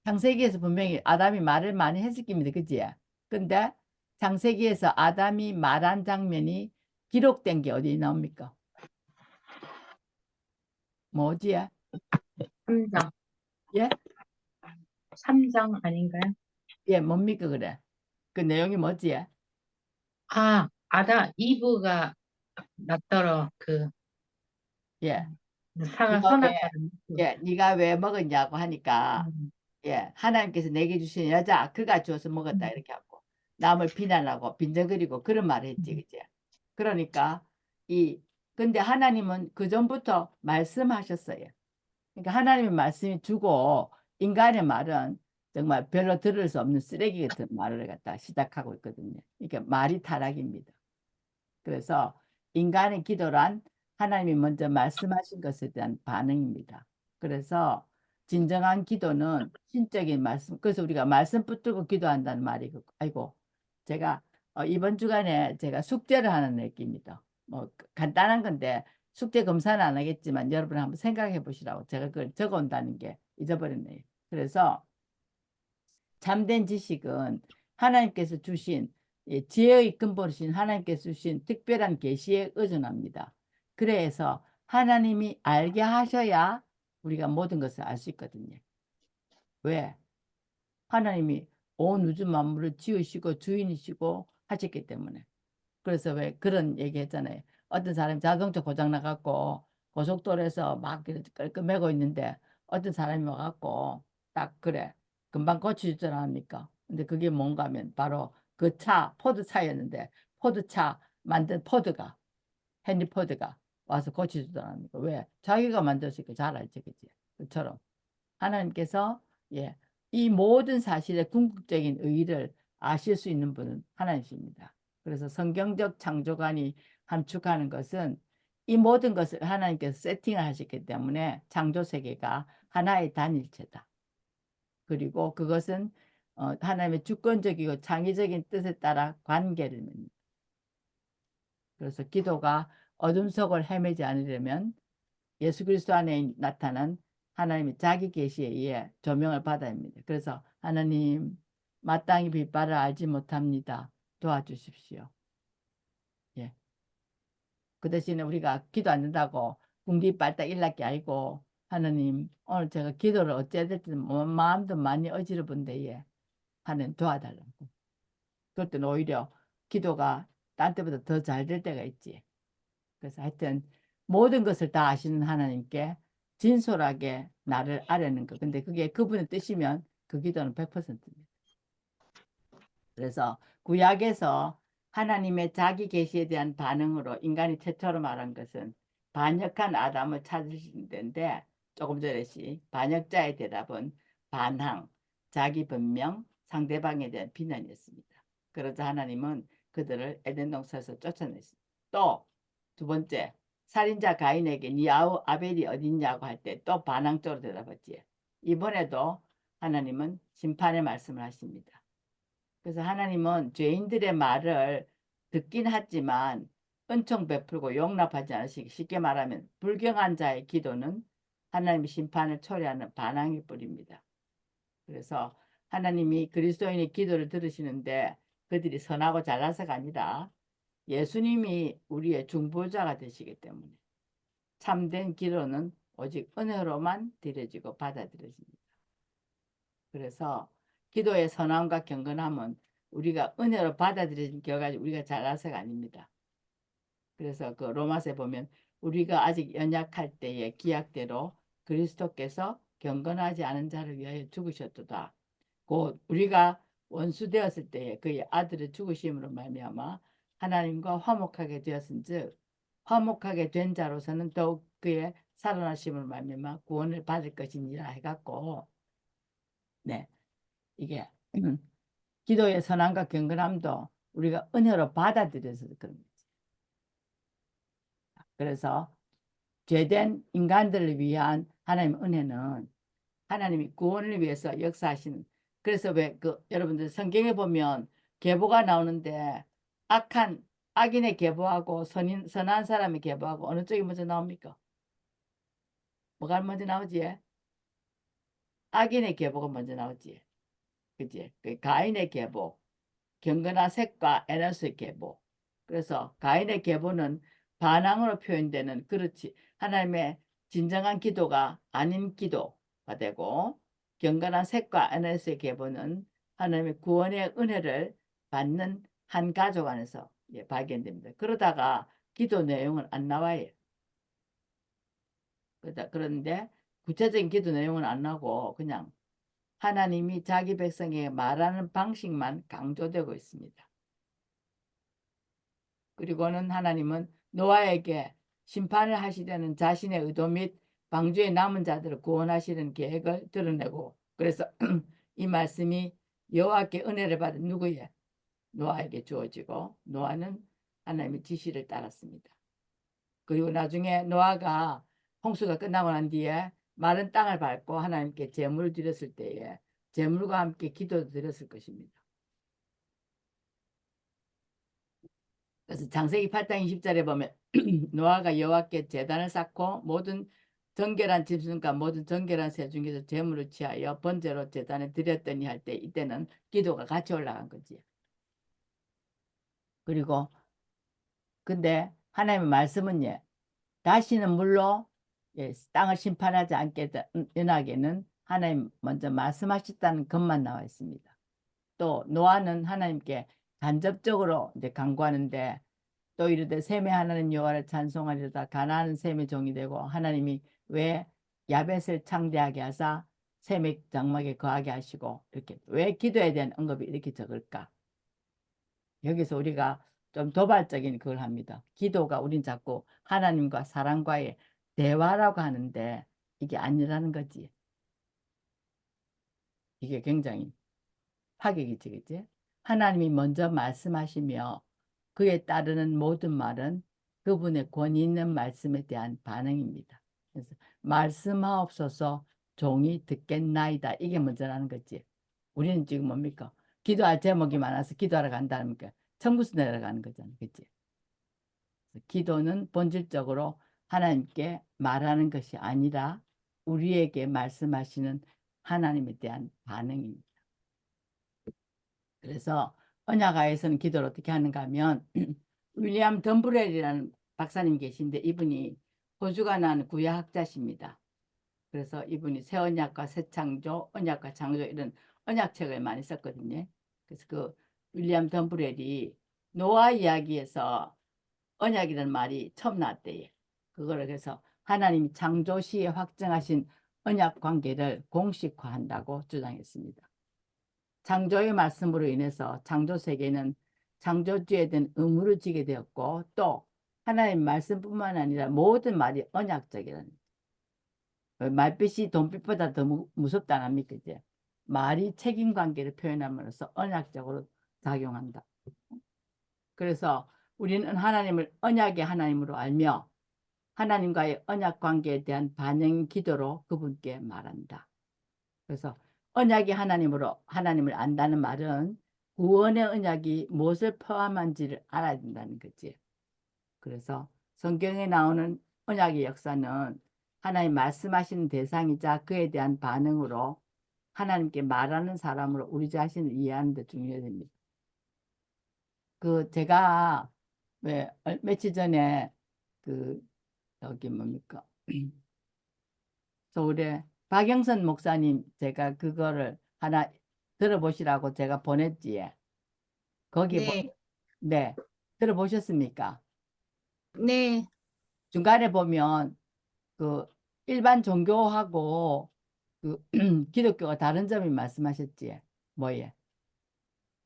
창세기에서 분명히 아담이 말을 많이 했을 겁니다. 그지? 근데 창세기에서 아담이 말한 장면이 기록된 게 어디 나옵니까? 뭐지? 3장. 예? 3장 아닌가요? 예, 뭡니까 그래? 그 내용이 뭐지? 아, 이브가 낳더러 예. 사과 네가 왜 선악과를 먹고. 네가 왜 먹었냐고 하니까 음, 예, 하나님께서 내게 주신 여자 그가 주어서 먹었다 음, 이렇게 하고 남을 비난하고 빈정거리고 그런 말을 했지, 음. 그지? 그러니까 이 근데 하나님은 그 전부터 말씀하셨어요. 그러니까 하나님의 말씀이 주고 인간의 말은 정말 별로 들을 수 없는 쓰레기 같은 말을 갖다 시작하고 있거든요. 그러니까 말이 타락입니다. 그래서 인간의 기도란 하나님이 먼저 말씀하신 것에 대한 반응입니다. 그래서 진정한 기도는 신적인 말씀. 그래서 우리가 말씀 붙들고 기도한다는 말이 아이고 제가 이번 주간에 제가 숙제를 하나 낼깁니다. 뭐 간단한 건데 숙제 검사는 안 하겠지만 여러분 한번 생각해 보시라고 제가 그걸 적어 온다는 게 잊어버렸네요. 그래서 참된 지식은 하나님께서 주신 지혜의 근본이신 하나님께서 주신 특별한 계시에 의존합니다. 그래서 하나님이 알게 하셔야 우리가 모든 것을 알 수 있거든요. 왜? 하나님이 온 우주 만물을 지으시고 주인이시고 하셨기 때문에. 그래서 왜 그런 얘기 했잖아요. 어떤 사람이 자동차 고장 나갖고 고속도로에서 막 끌끌매고 있는데 어떤 사람이 와갖고 딱 그래 금방 고쳐줄 줄 아닙니까? 근데 그게 뭔가 하면 바로 그 차 포드 차였는데 포드 차 만든 포드가 헨리 포드가 와서 고쳐줄 줄 아닙니까? 왜? 자기가 만들었으니까 잘 알지, 그지? 그처럼 하나님께서 예, 이 모든 사실의 궁극적인 의의를 아실 수 있는 분은 하나님이십니다. 그래서 성경적 창조관이 함축하는 것은 이 모든 것을 하나님께서 세팅을 하셨기 때문에 창조 세계가 하나의 단일체다. 그리고 그것은 하나님의 주권적이고 창의적인 뜻에 따라 관계를 맺습니다. 그래서 기도가 어둠 속을 헤매지 않으려면 예수 그리스도 안에 나타난 하나님의 자기 계시에 의해 조명을 받아야 합니다. 그래서 하나님 마땅히 빛발을 알지 못합니다. 도와주십시오. 예. 그 대신에 우리가 기도 안 된다고 궁디빨딱 일날 게 아니고 하나님 오늘 제가 기도를 어찌해야 될지 마음도 많이 어지러운데 예. 하나님 도와달라고. 그럴 때는 오히려 기도가 딴 때보다 더 잘 될 때가 있지. 그래서 하여튼 모든 것을 다 아시는 하나님께 진솔하게 나를 아뢰는 거. 근데 그게 그분의 뜻이면 그 기도는 100%입니다. 그래서 구약에서 하나님의 자기 계시에 대한 반응으로 인간이 최초로 말한 것은 반역한 아담을 찾으신 데인데 조금 전에 반역자의 대답은 반항, 자기 변명, 상대방에 대한 비난이었습니다. 그러자 하나님은 그들을 에덴 동산에서 쫓아냈습니다. 또 두 번째, 살인자 가인에게 네 아우 아벨이 어딨냐고 할 때 또 반항적으로 대답했지. 이번에도 하나님은 심판의 말씀을 하십니다. 그래서 하나님은 죄인들의 말을 듣긴 하지만 은총 베풀고 용납하지 않으시기 쉽게 말하면 불경한 자의 기도는 하나님의 심판을 초래하는 반항일 뿐입니다. 그래서 하나님이 그리스도인의 기도를 들으시는데 그들이 선하고 잘나서가 아니라 예수님이 우리의 중보자가 되시기 때문에 참된 기도는 오직 은혜로만 드려지고 받아들여집니다. 그래서 기도의 선함과 경건함은 우리가 은혜로 받아들여진 결과 우리가 잘나서가 아닙니다. 그래서 그 로마서에 보면 우리가 아직 연약할 때의 기약대로 그리스도께서 경건하지 않은 자를 위하여 죽으셨도다. 곧 우리가 원수 되었을 때에 그의 아들의 죽으심으로 말미암아 하나님과 화목하게 되었은즉 화목하게 된 자로서는 더욱 그의 살아나심으로 말미암아 구원을 받을 것이니라 해갖고 네 이게 기도의 선함과 경건함도 우리가 은혜로 받아들여서 그런 거지. 그래서 죄된 인간들을 위한 하나님의 은혜는 하나님이 구원을 위해서 역사하시는. 그래서 왜 그 여러분들 성경에 보면 계보가 나오는데 악인의 계보하고 선한 사람의 계보하고 어느 쪽이 먼저 나옵니까? 뭐가 먼저 나오지? 악인의 계보가 먼저 나오지. 그지? 그 가인의 계보, 경건한 색과 에너스의 계보. 그래서 가인의 계보는 반항으로 표현되는, 그렇지, 하나님의 진정한 기도가 아닌 기도가 되고, 경건한 색과 에너스의 계보는 하나님의 구원의 은혜를 받는 한 가족 안에서 발견됩니다. 그러다가 기도 내용은 안 나와요. 그런데 구체적인 기도 내용은 안 나고 그냥 하나님이 자기 백성에게 말하는 방식만 강조되고 있습니다. 그리고는 하나님은 노아에게 심판을 하시려는 자신의 의도 및 방주의 남은 자들을 구원하시는 계획을 드러내고, 그래서 이 말씀이 여호와께 은혜를 받은 누구에? 노아에게 주어지고, 노아는 하나님의 지시를 따랐습니다. 그리고 나중에 노아가 홍수가 끝나고 난 뒤에 마른 땅을 밟고 하나님께 제물을 드렸을 때에 제물과 함께 기도도 드렸을 것입니다. 그래서 창세기 8장 20절에 보면 노아가 여호와께 제단을 쌓고 모든 정결한 짐승과 모든 정결한 새 중에서 제물을 취하여 번제로 제단에 드렸더니 할 때 이때는 기도가 같이 올라간 거지. 그리고 근데 하나님의 말씀은 다시는 물로 땅을 심판하지 않게 연하게는 하나님 먼저 말씀하셨다는 것만 나와 있습니다. 또 노아는 하나님께 간접적으로 이제 간구하는데, 또 이르되 셈의 하나님 여호와를 찬송하리로다 가나안은 셈의 종이 되고, 하나님이 왜 야벳을 창대하게 하사 셈의 장막에 거하게 하시고, 이렇게 왜 기도에 대한 언급이 이렇게 적을까? 여기서 우리가 좀 도발적인 그걸 합니다. 기도가 우린 자꾸 하나님과 사람과의 대화라고 하는데 이게 아니라는 거지. 이게 굉장히 파격이지, 그치? 하나님이 먼저 말씀하시며 그에 따르는 모든 말은 그분의 권위 있는 말씀에 대한 반응입니다. 그래서 말씀하옵소서 종이 듣겠나이다. 이게 먼저라는 거지. 우리는 지금 뭡니까? 기도할 제목이 많아서 기도하러 간다는 게 청구서 내려가는 거잖아. 그치? 기도는 본질적으로 하나님께 말하는 것이 아니라 우리에게 말씀하시는 하나님에 대한 반응입니다. 그래서 언약하에서는 기도를 어떻게 하는가 하면 윌리엄 덤브렐이라는 박사님 계신데 이분이 호주가 난 구약학자십니다. 그래서 이분이 새 언약과 새 창조, 언약과 창조 이런 언약책을 많이 썼거든요. 그래서 그 윌리엄 덤브렐이 노아 이야기에서 언약이라는 말이 처음 나왔대요. 그거를 그래서 하나님이 창조 시에 확정하신 언약 관계를 공식화한다고 주장했습니다. 창조의 말씀으로 인해서 창조 세계는 창조주에 대한 의무를 지게 되었고, 또 하나님 말씀뿐만 아니라 모든 말이 언약적이라는, 말빛이 돈빛보다 더 무섭다 안 합니까? 이제 말이 책임 관계를 표현함으로써 언약적으로 작용한다. 그래서 우리는 하나님을 언약의 하나님으로 알며 하나님과의 언약 관계에 대한 반영 기도로 그분께 말한다. 그래서 언약이 하나님으로 하나님을 안다는 말은 구원의 언약이 무엇을 포함한지를 알아야 된다는 거지. 그래서 성경에 나오는 언약의 역사는 하나님 말씀하시는 대상이자 그에 대한 반응으로 하나님께 말하는 사람으로 우리 자신을 이해하는 데 중요합니다. 그 제가 왜 며칠 전에 그 여기 뭡니까 서울에 박영선 목사님 제가 그거를 하나 들어보시라고 제가 보냈지. 거기 네, 네, 들어보셨습니까? 네, 중간에 보면 그 일반 종교하고 그 기독교가 다른 점이 말씀하셨지. 뭐예?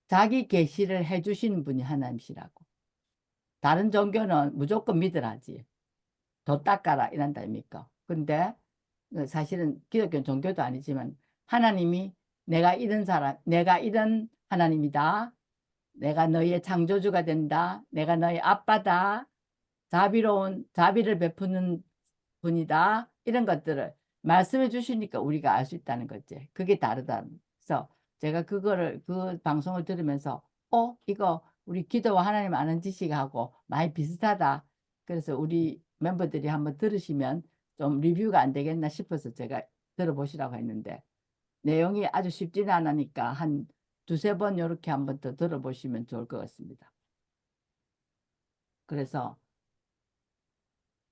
자기 계시를 해주시는 분이 하나님이시라고. 다른 종교는 무조건 믿으라지. 더 닦아라 이란다 아닙니까? 근데 사실은 기독교는 종교도 아니지만 하나님이 내가 이런 사람, 내가 이런 하나님이다. 내가 너희의 창조주가 된다. 내가 너희 아빠다. 자비로운 자비를 베푸는 분이다. 이런 것들을 말씀해 주시니까 우리가 알 수 있다는 거지. 그게 다르다. 그래서 제가 그거를 그 방송을 들으면서 이거 우리 기도와 하나님 아는 지식하고 많이 비슷하다. 그래서 우리 멤버들이 한번 들으시면 좀 리뷰가 안 되겠나 싶어서 제가 들어보시라고 했는데 내용이 아주 쉽지는 않으니까 한 두세 번 이렇게 한번 더 들어보시면 좋을 것 같습니다. 그래서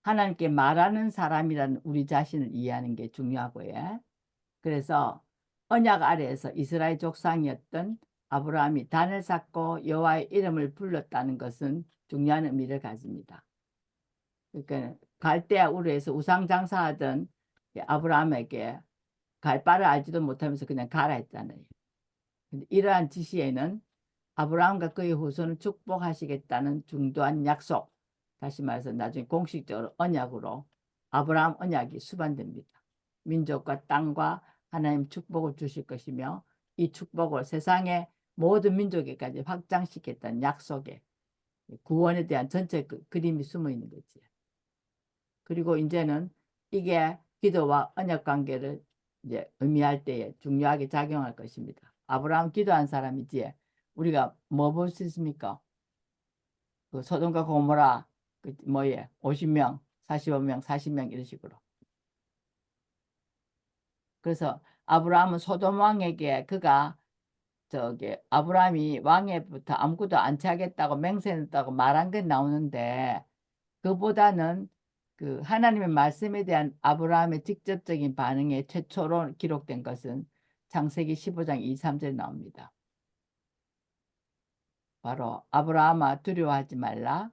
하나님께 말하는 사람이라는 우리 자신을 이해하는 게 중요하고요. 그래서 언약 아래에서 이스라엘 족상이었던 아브라함이 단을 쌓고 여호와의 이름을 불렀다는 것은 중요한 의미를 가집니다. 그러니까 갈대아 우르에서 우상 장사하던 아브라함에게 갈 바를 알지도 못하면서 그냥 가라 했잖아요. 근데 이러한 지시에는 아브라함과 그의 후손을 축복하시겠다는 중도한 약속, 다시 말해서 나중에 공식적으로 언약으로 아브라함 언약이 수반됩니다. 민족과 땅과 하나님 축복을 주실 것이며 이 축복을 세상의 모든 민족에까지 확장시켰다는 약속에 구원에 대한 전체 그림이 숨어 있는 거지. 그리고 이제는 이게 기도와 언약 관계를 이제 의미할 때에 중요하게 작용할 것입니다. 아브라함 기도한 사람이지 우리가 뭐 볼 수 있습니까? 그 소돔과 고모라 그 뭐예 50명, 45명, 40명 이런 식으로. 그래서 아브라함은 소돔 왕에게 그가 저기 아브라함이 왕에부터 아무것도 안 취하겠다고 맹세했다고 말한 게 나오는데 그보다는 그 하나님의 말씀에 대한 아브라함의 직접적인 반응에 최초로 기록된 것은 창세기 15장 2, 3절에 나옵니다. 바로 아브라함아 두려워하지 말라.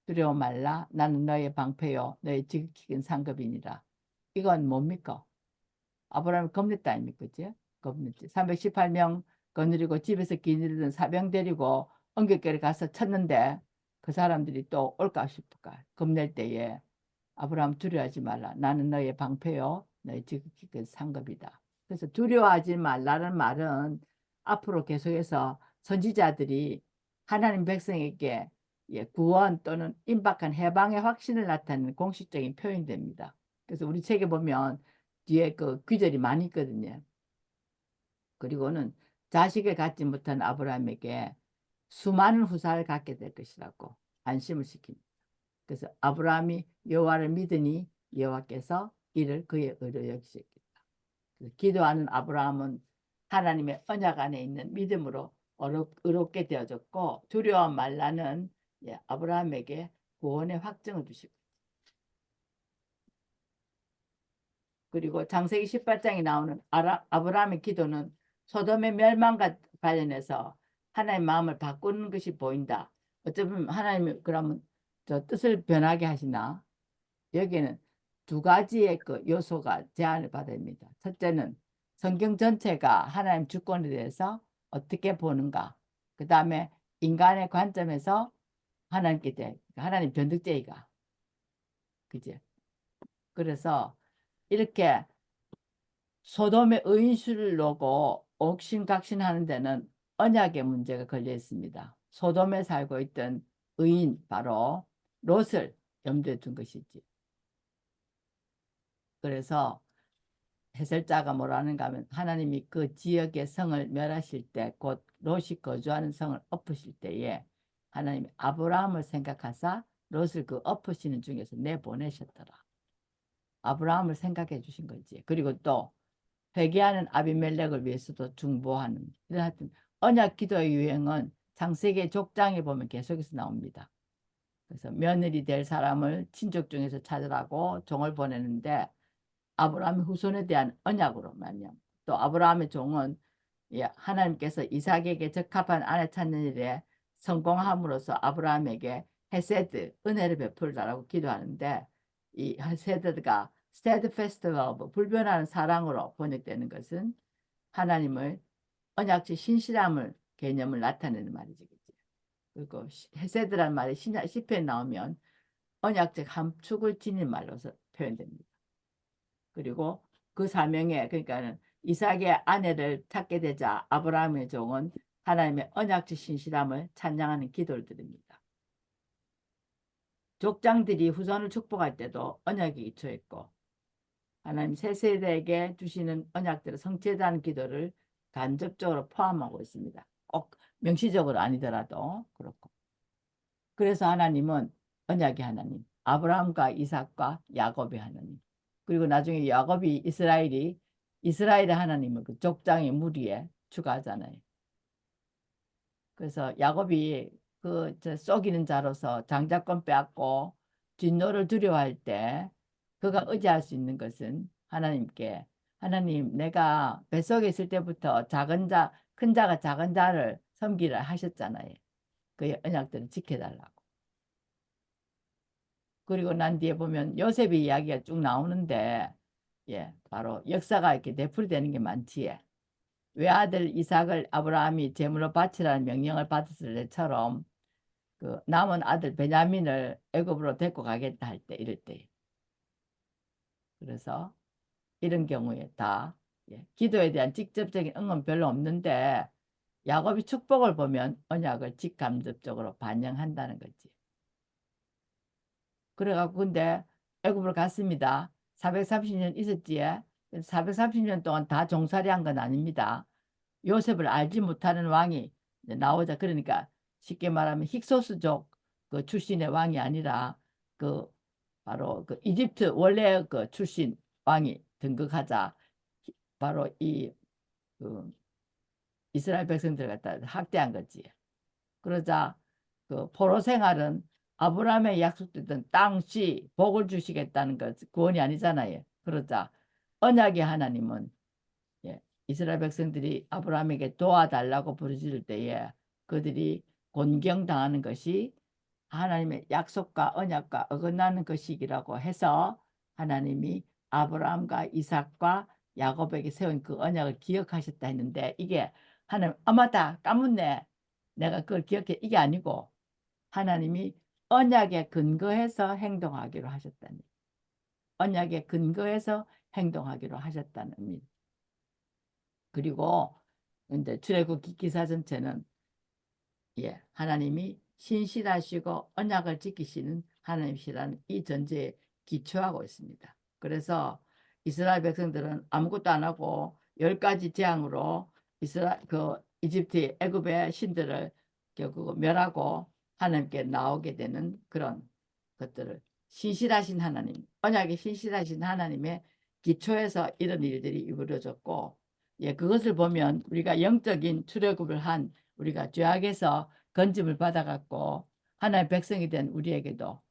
두려워 말라. 나는 너의 방패요. 너의 지극히 상급이니라. 이건 뭡니까? 아브라함이 겁냈다 아닙니까? 그치? 겁냈지. 318명 거느리고 집에서 기르던 사병 데리고 언격결에 가서 쳤는데 그 사람들이 또 올까 싶을까? 겁낼 때에 아브라함 두려워하지 말라. 나는 너의 방패요. 너의 지극히 상급이다. 그래서 두려워하지 말라는 말은 앞으로 계속해서 선지자들이 하나님 백성에게 구원 또는 임박한 해방의 확신을 나타내는 공식적인 표현됩니다. 그래서 우리 책에 보면 뒤에 그 귀절이 많이 있거든요. 그리고는 자식을 갖지 못한 아브라함에게 수많은 후사를 갖게 될 것이라고 안심을 시킵니다. 그래서 아브라함이 여호와를 믿으니 여호와께서 이를 그의 의로 여기셨겠다. 기도하는 아브라함은 하나님의 언약 안에 있는 믿음으로 의롭게 되어졌고 두려워 말라는 아브라함에게 구원의 확증을 주시고 그리고 창세기 18장에 나오는 아브라함의 기도는 소돔의 멸망과 관련해서 하나님의 마음을 바꾸는 것이 보인다. 어쩌면 하나님이 그러면 저 뜻을 변하게 하시나? 여기에는 두 가지의 그 요소가 제한을 받습니다. 첫째는 성경 전체가 하나님 주권에 대해서 어떻게 보는가. 그 다음에 인간의 관점에서 하나님께 대해 하나님 변덕제의가 그지? 그래서 이렇게 소돔의 의인수를 놓고 옥신각신하는 데는 언약의 문제가 걸려 있습니다. 소돔에 살고 있던 의인 바로 롯을 염두에 둔 것이지. 그래서 해설자가 뭐라는가 하면 하나님이 그 지역의 성을 멸하실 때 곧 롯이 거주하는 성을 엎으실 때에 하나님이 아브라함을 생각하사 롯을 그 엎으시는 중에서 내보내셨더라. 아브라함을 생각해 주신 거지. 그리고 또 회개하는 아비멜렉을 위해서도 중보하는 이런 하여튼 언약 기도의 유행은 창세기 족장에 보면 계속해서 나옵니다. 그래서 며느리 될 사람을 친족 중에서 찾으라고 종을 보내는데 아브라함의 후손에 대한 언약으로 말이야. 또 아브라함의 종은 하나님께서 이삭에게 적합한 아내 찾는 일에 성공함으로써 아브라함에게 헤세드 은혜를 베풀다라고 기도하는데 이 헤세드가 steadfast love 불변하는 사랑으로 번역되는 것은 하나님을 언약적 신실함을 개념을 나타내는 말이지. 그리고 헤세드라는 말이 시편에 나오면 언약적 함축을 지닌 말로서 표현됩니다. 그리고 그 사명에 그러니까는 이삭의 아내를 찾게 되자 아브라함의 종은 하나님의 언약적 신실함을 찬양하는 기도를 드립니다. 족장들이 후손을 축복할 때도 언약이 기초했고 하나님 새 세대에게 주시는 언약들을 성취해달라는 기도를 간접적으로 포함하고 있습니다. 꼭 명시적으로 아니더라도 그렇고. 그래서 하나님은 언약의 하나님, 아브라함과 이삭과 야곱의 하나님. 그리고 나중에 야곱이 이스라엘의 하나님을 그 족장의 무리에 추가하잖아요. 그래서 야곱이 저 쏘기는 자로서 장자권 빼앗고 진노를 두려워할 때 그가 의지할 수 있는 것은 하나님께 하나님 내가 뱃속에 있을 때부터 큰 자가 작은 자를 섬기라 하셨잖아요. 그 언약들을 지켜달라고. 그리고 난 뒤에 보면 요셉의 이야기가 쭉 나오는데 바로 역사가 이렇게 되풀이되는 게 많지. 외아들 이삭을 아브라함이 제물로 바치라는 명령을 받았을 때처럼 그 남은 아들 베냐민을 애굽으로 데리고 가겠다 할 때 이럴 때 그래서 이런 경우에 다 기도에 대한 직접적인 응은 별로 없는데 야곱이 축복을 보면 언약을 직간접적으로 반영한다는 거지. 그래갖고 근데 애굽으로 갔습니다. 430년 있었지에 430년 동안 다 종살이 한 건 아닙니다. 요셉을 알지 못하는 왕이 나오자 그러니까 쉽게 말하면 힉소스족 그 출신의 왕이 아니라 그 바로 그 이집트 원래 그 출신 왕이 등극하자 바로 그 이스라엘 백성들 갖다 학대한 거지. 그러자 그 포로 생활은 아브라함의 약속됐던 땅, 씨, 복을 주시겠다는 것 구원이 아니잖아요. 그러자 언약의 하나님은 이스라엘 백성들이 아브라함에게 도와달라고 부르짖을 때에 그들이 곤경당하는 것이 하나님의 약속과 언약과 어긋나는 것이라고 해서 하나님이 아브라함과 이삭과 야곱에게 세운 그 언약을 기억하셨다 했는데 이게 하나님 맞다 까먹네 내가 그걸 기억해 이게 아니고 하나님이 언약에 근거해서 행동하기로 하셨다니 언약에 근거해서 행동하기로 하셨다는 의미. 그리고 이제 출애굽 기사 전체는 하나님이 신실하시고 언약을 지키시는 하나님이시라는 이 전제에 기초하고 있습니다. 그래서 이스라엘 백성들은 아무것도 안 하고 10가지 재앙으로 이집트 애굽의 신들을 결국 멸하고 하나님께 나오게 되는 그런 것들을 신실하신 하나님, 언약이 신실하신 하나님의 기초에서 이런 일들이 이루어졌고 그것을 보면 우리가 영적인 출애굽을 한 우리가 죄악에서 건짐을 받아갖고 하나님의 백성이 된 우리에게도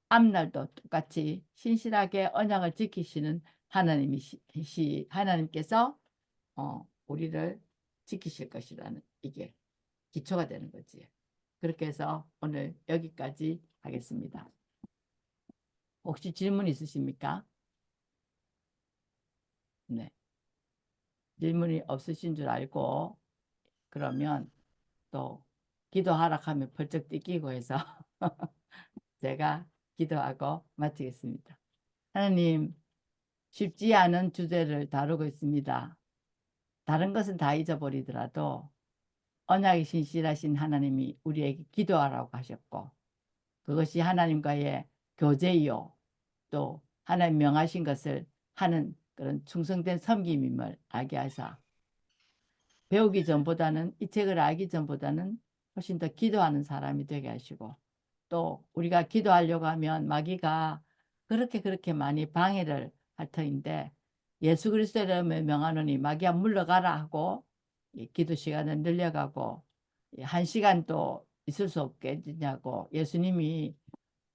앞날도 똑같이 신실하게 언약을 지키시는 하나님께서 우리를 지키실 것이라는 이게 기초가 되는 거지. 그렇게 해서 오늘 여기까지 하겠습니다. 혹시 질문 있으십니까? 네. 질문이 없으신 줄 알고 그러면 또 기도하라 하면 벌쩍 뛰기고 해서 제가 기도하고 마치겠습니다. 하나님, 쉽지 않은 주제를 다루고 있습니다. 다른 것은 다 잊어버리더라도 언약이 신실하신 하나님이 우리에게 기도하라고 하셨고 그것이 하나님과의 교제이요 또 하나님 명하신 것을 하는 그런 충성된 섬김임을 알게 하사 배우기 전보다는 이 책을 알기 전보다는 훨씬 더 기도하는 사람이 되게 하시고 또 우리가 기도하려고 하면 마귀가 그렇게 많이 방해를 할 터인데 예수 그리스도의 명하노니 마귀야 물러가라 하고 기도 시간을 늘려가고 1시간도 있을 수 없겠냐고 예수님이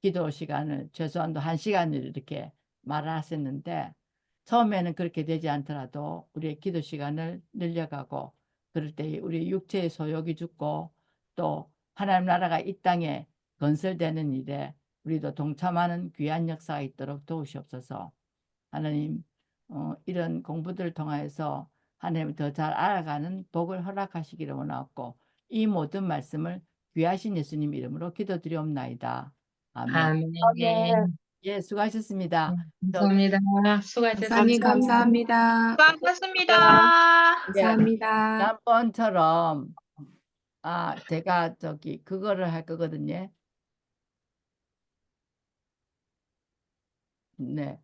기도 시간을 최소한도 1시간을 이렇게 말을 하셨는데 처음에는 그렇게 되지 않더라도 우리의 기도 시간을 늘려가고 그럴 때 우리 육체의 소욕이 죽고 또 하나님 나라가 이 땅에 건설되는 일에 우리도 동참하는 귀한 역사가 있도록 도우시옵소서. 하나님 이런 공부들을 통해서 하나님을 더 잘 알아가는 복을 허락하시기를 원하고 이 모든 말씀을 귀하신 예수님 이름으로 기도드리옵나이다. 아멘. 아멘. 예, 수고하셨습니다. 감사합니다. 목사님 수고하셨습니다. 감사합니다. 수고하셨습니다. 예, 감사합니다. 지난번처럼 제가 그거를 할 거거든요. 네.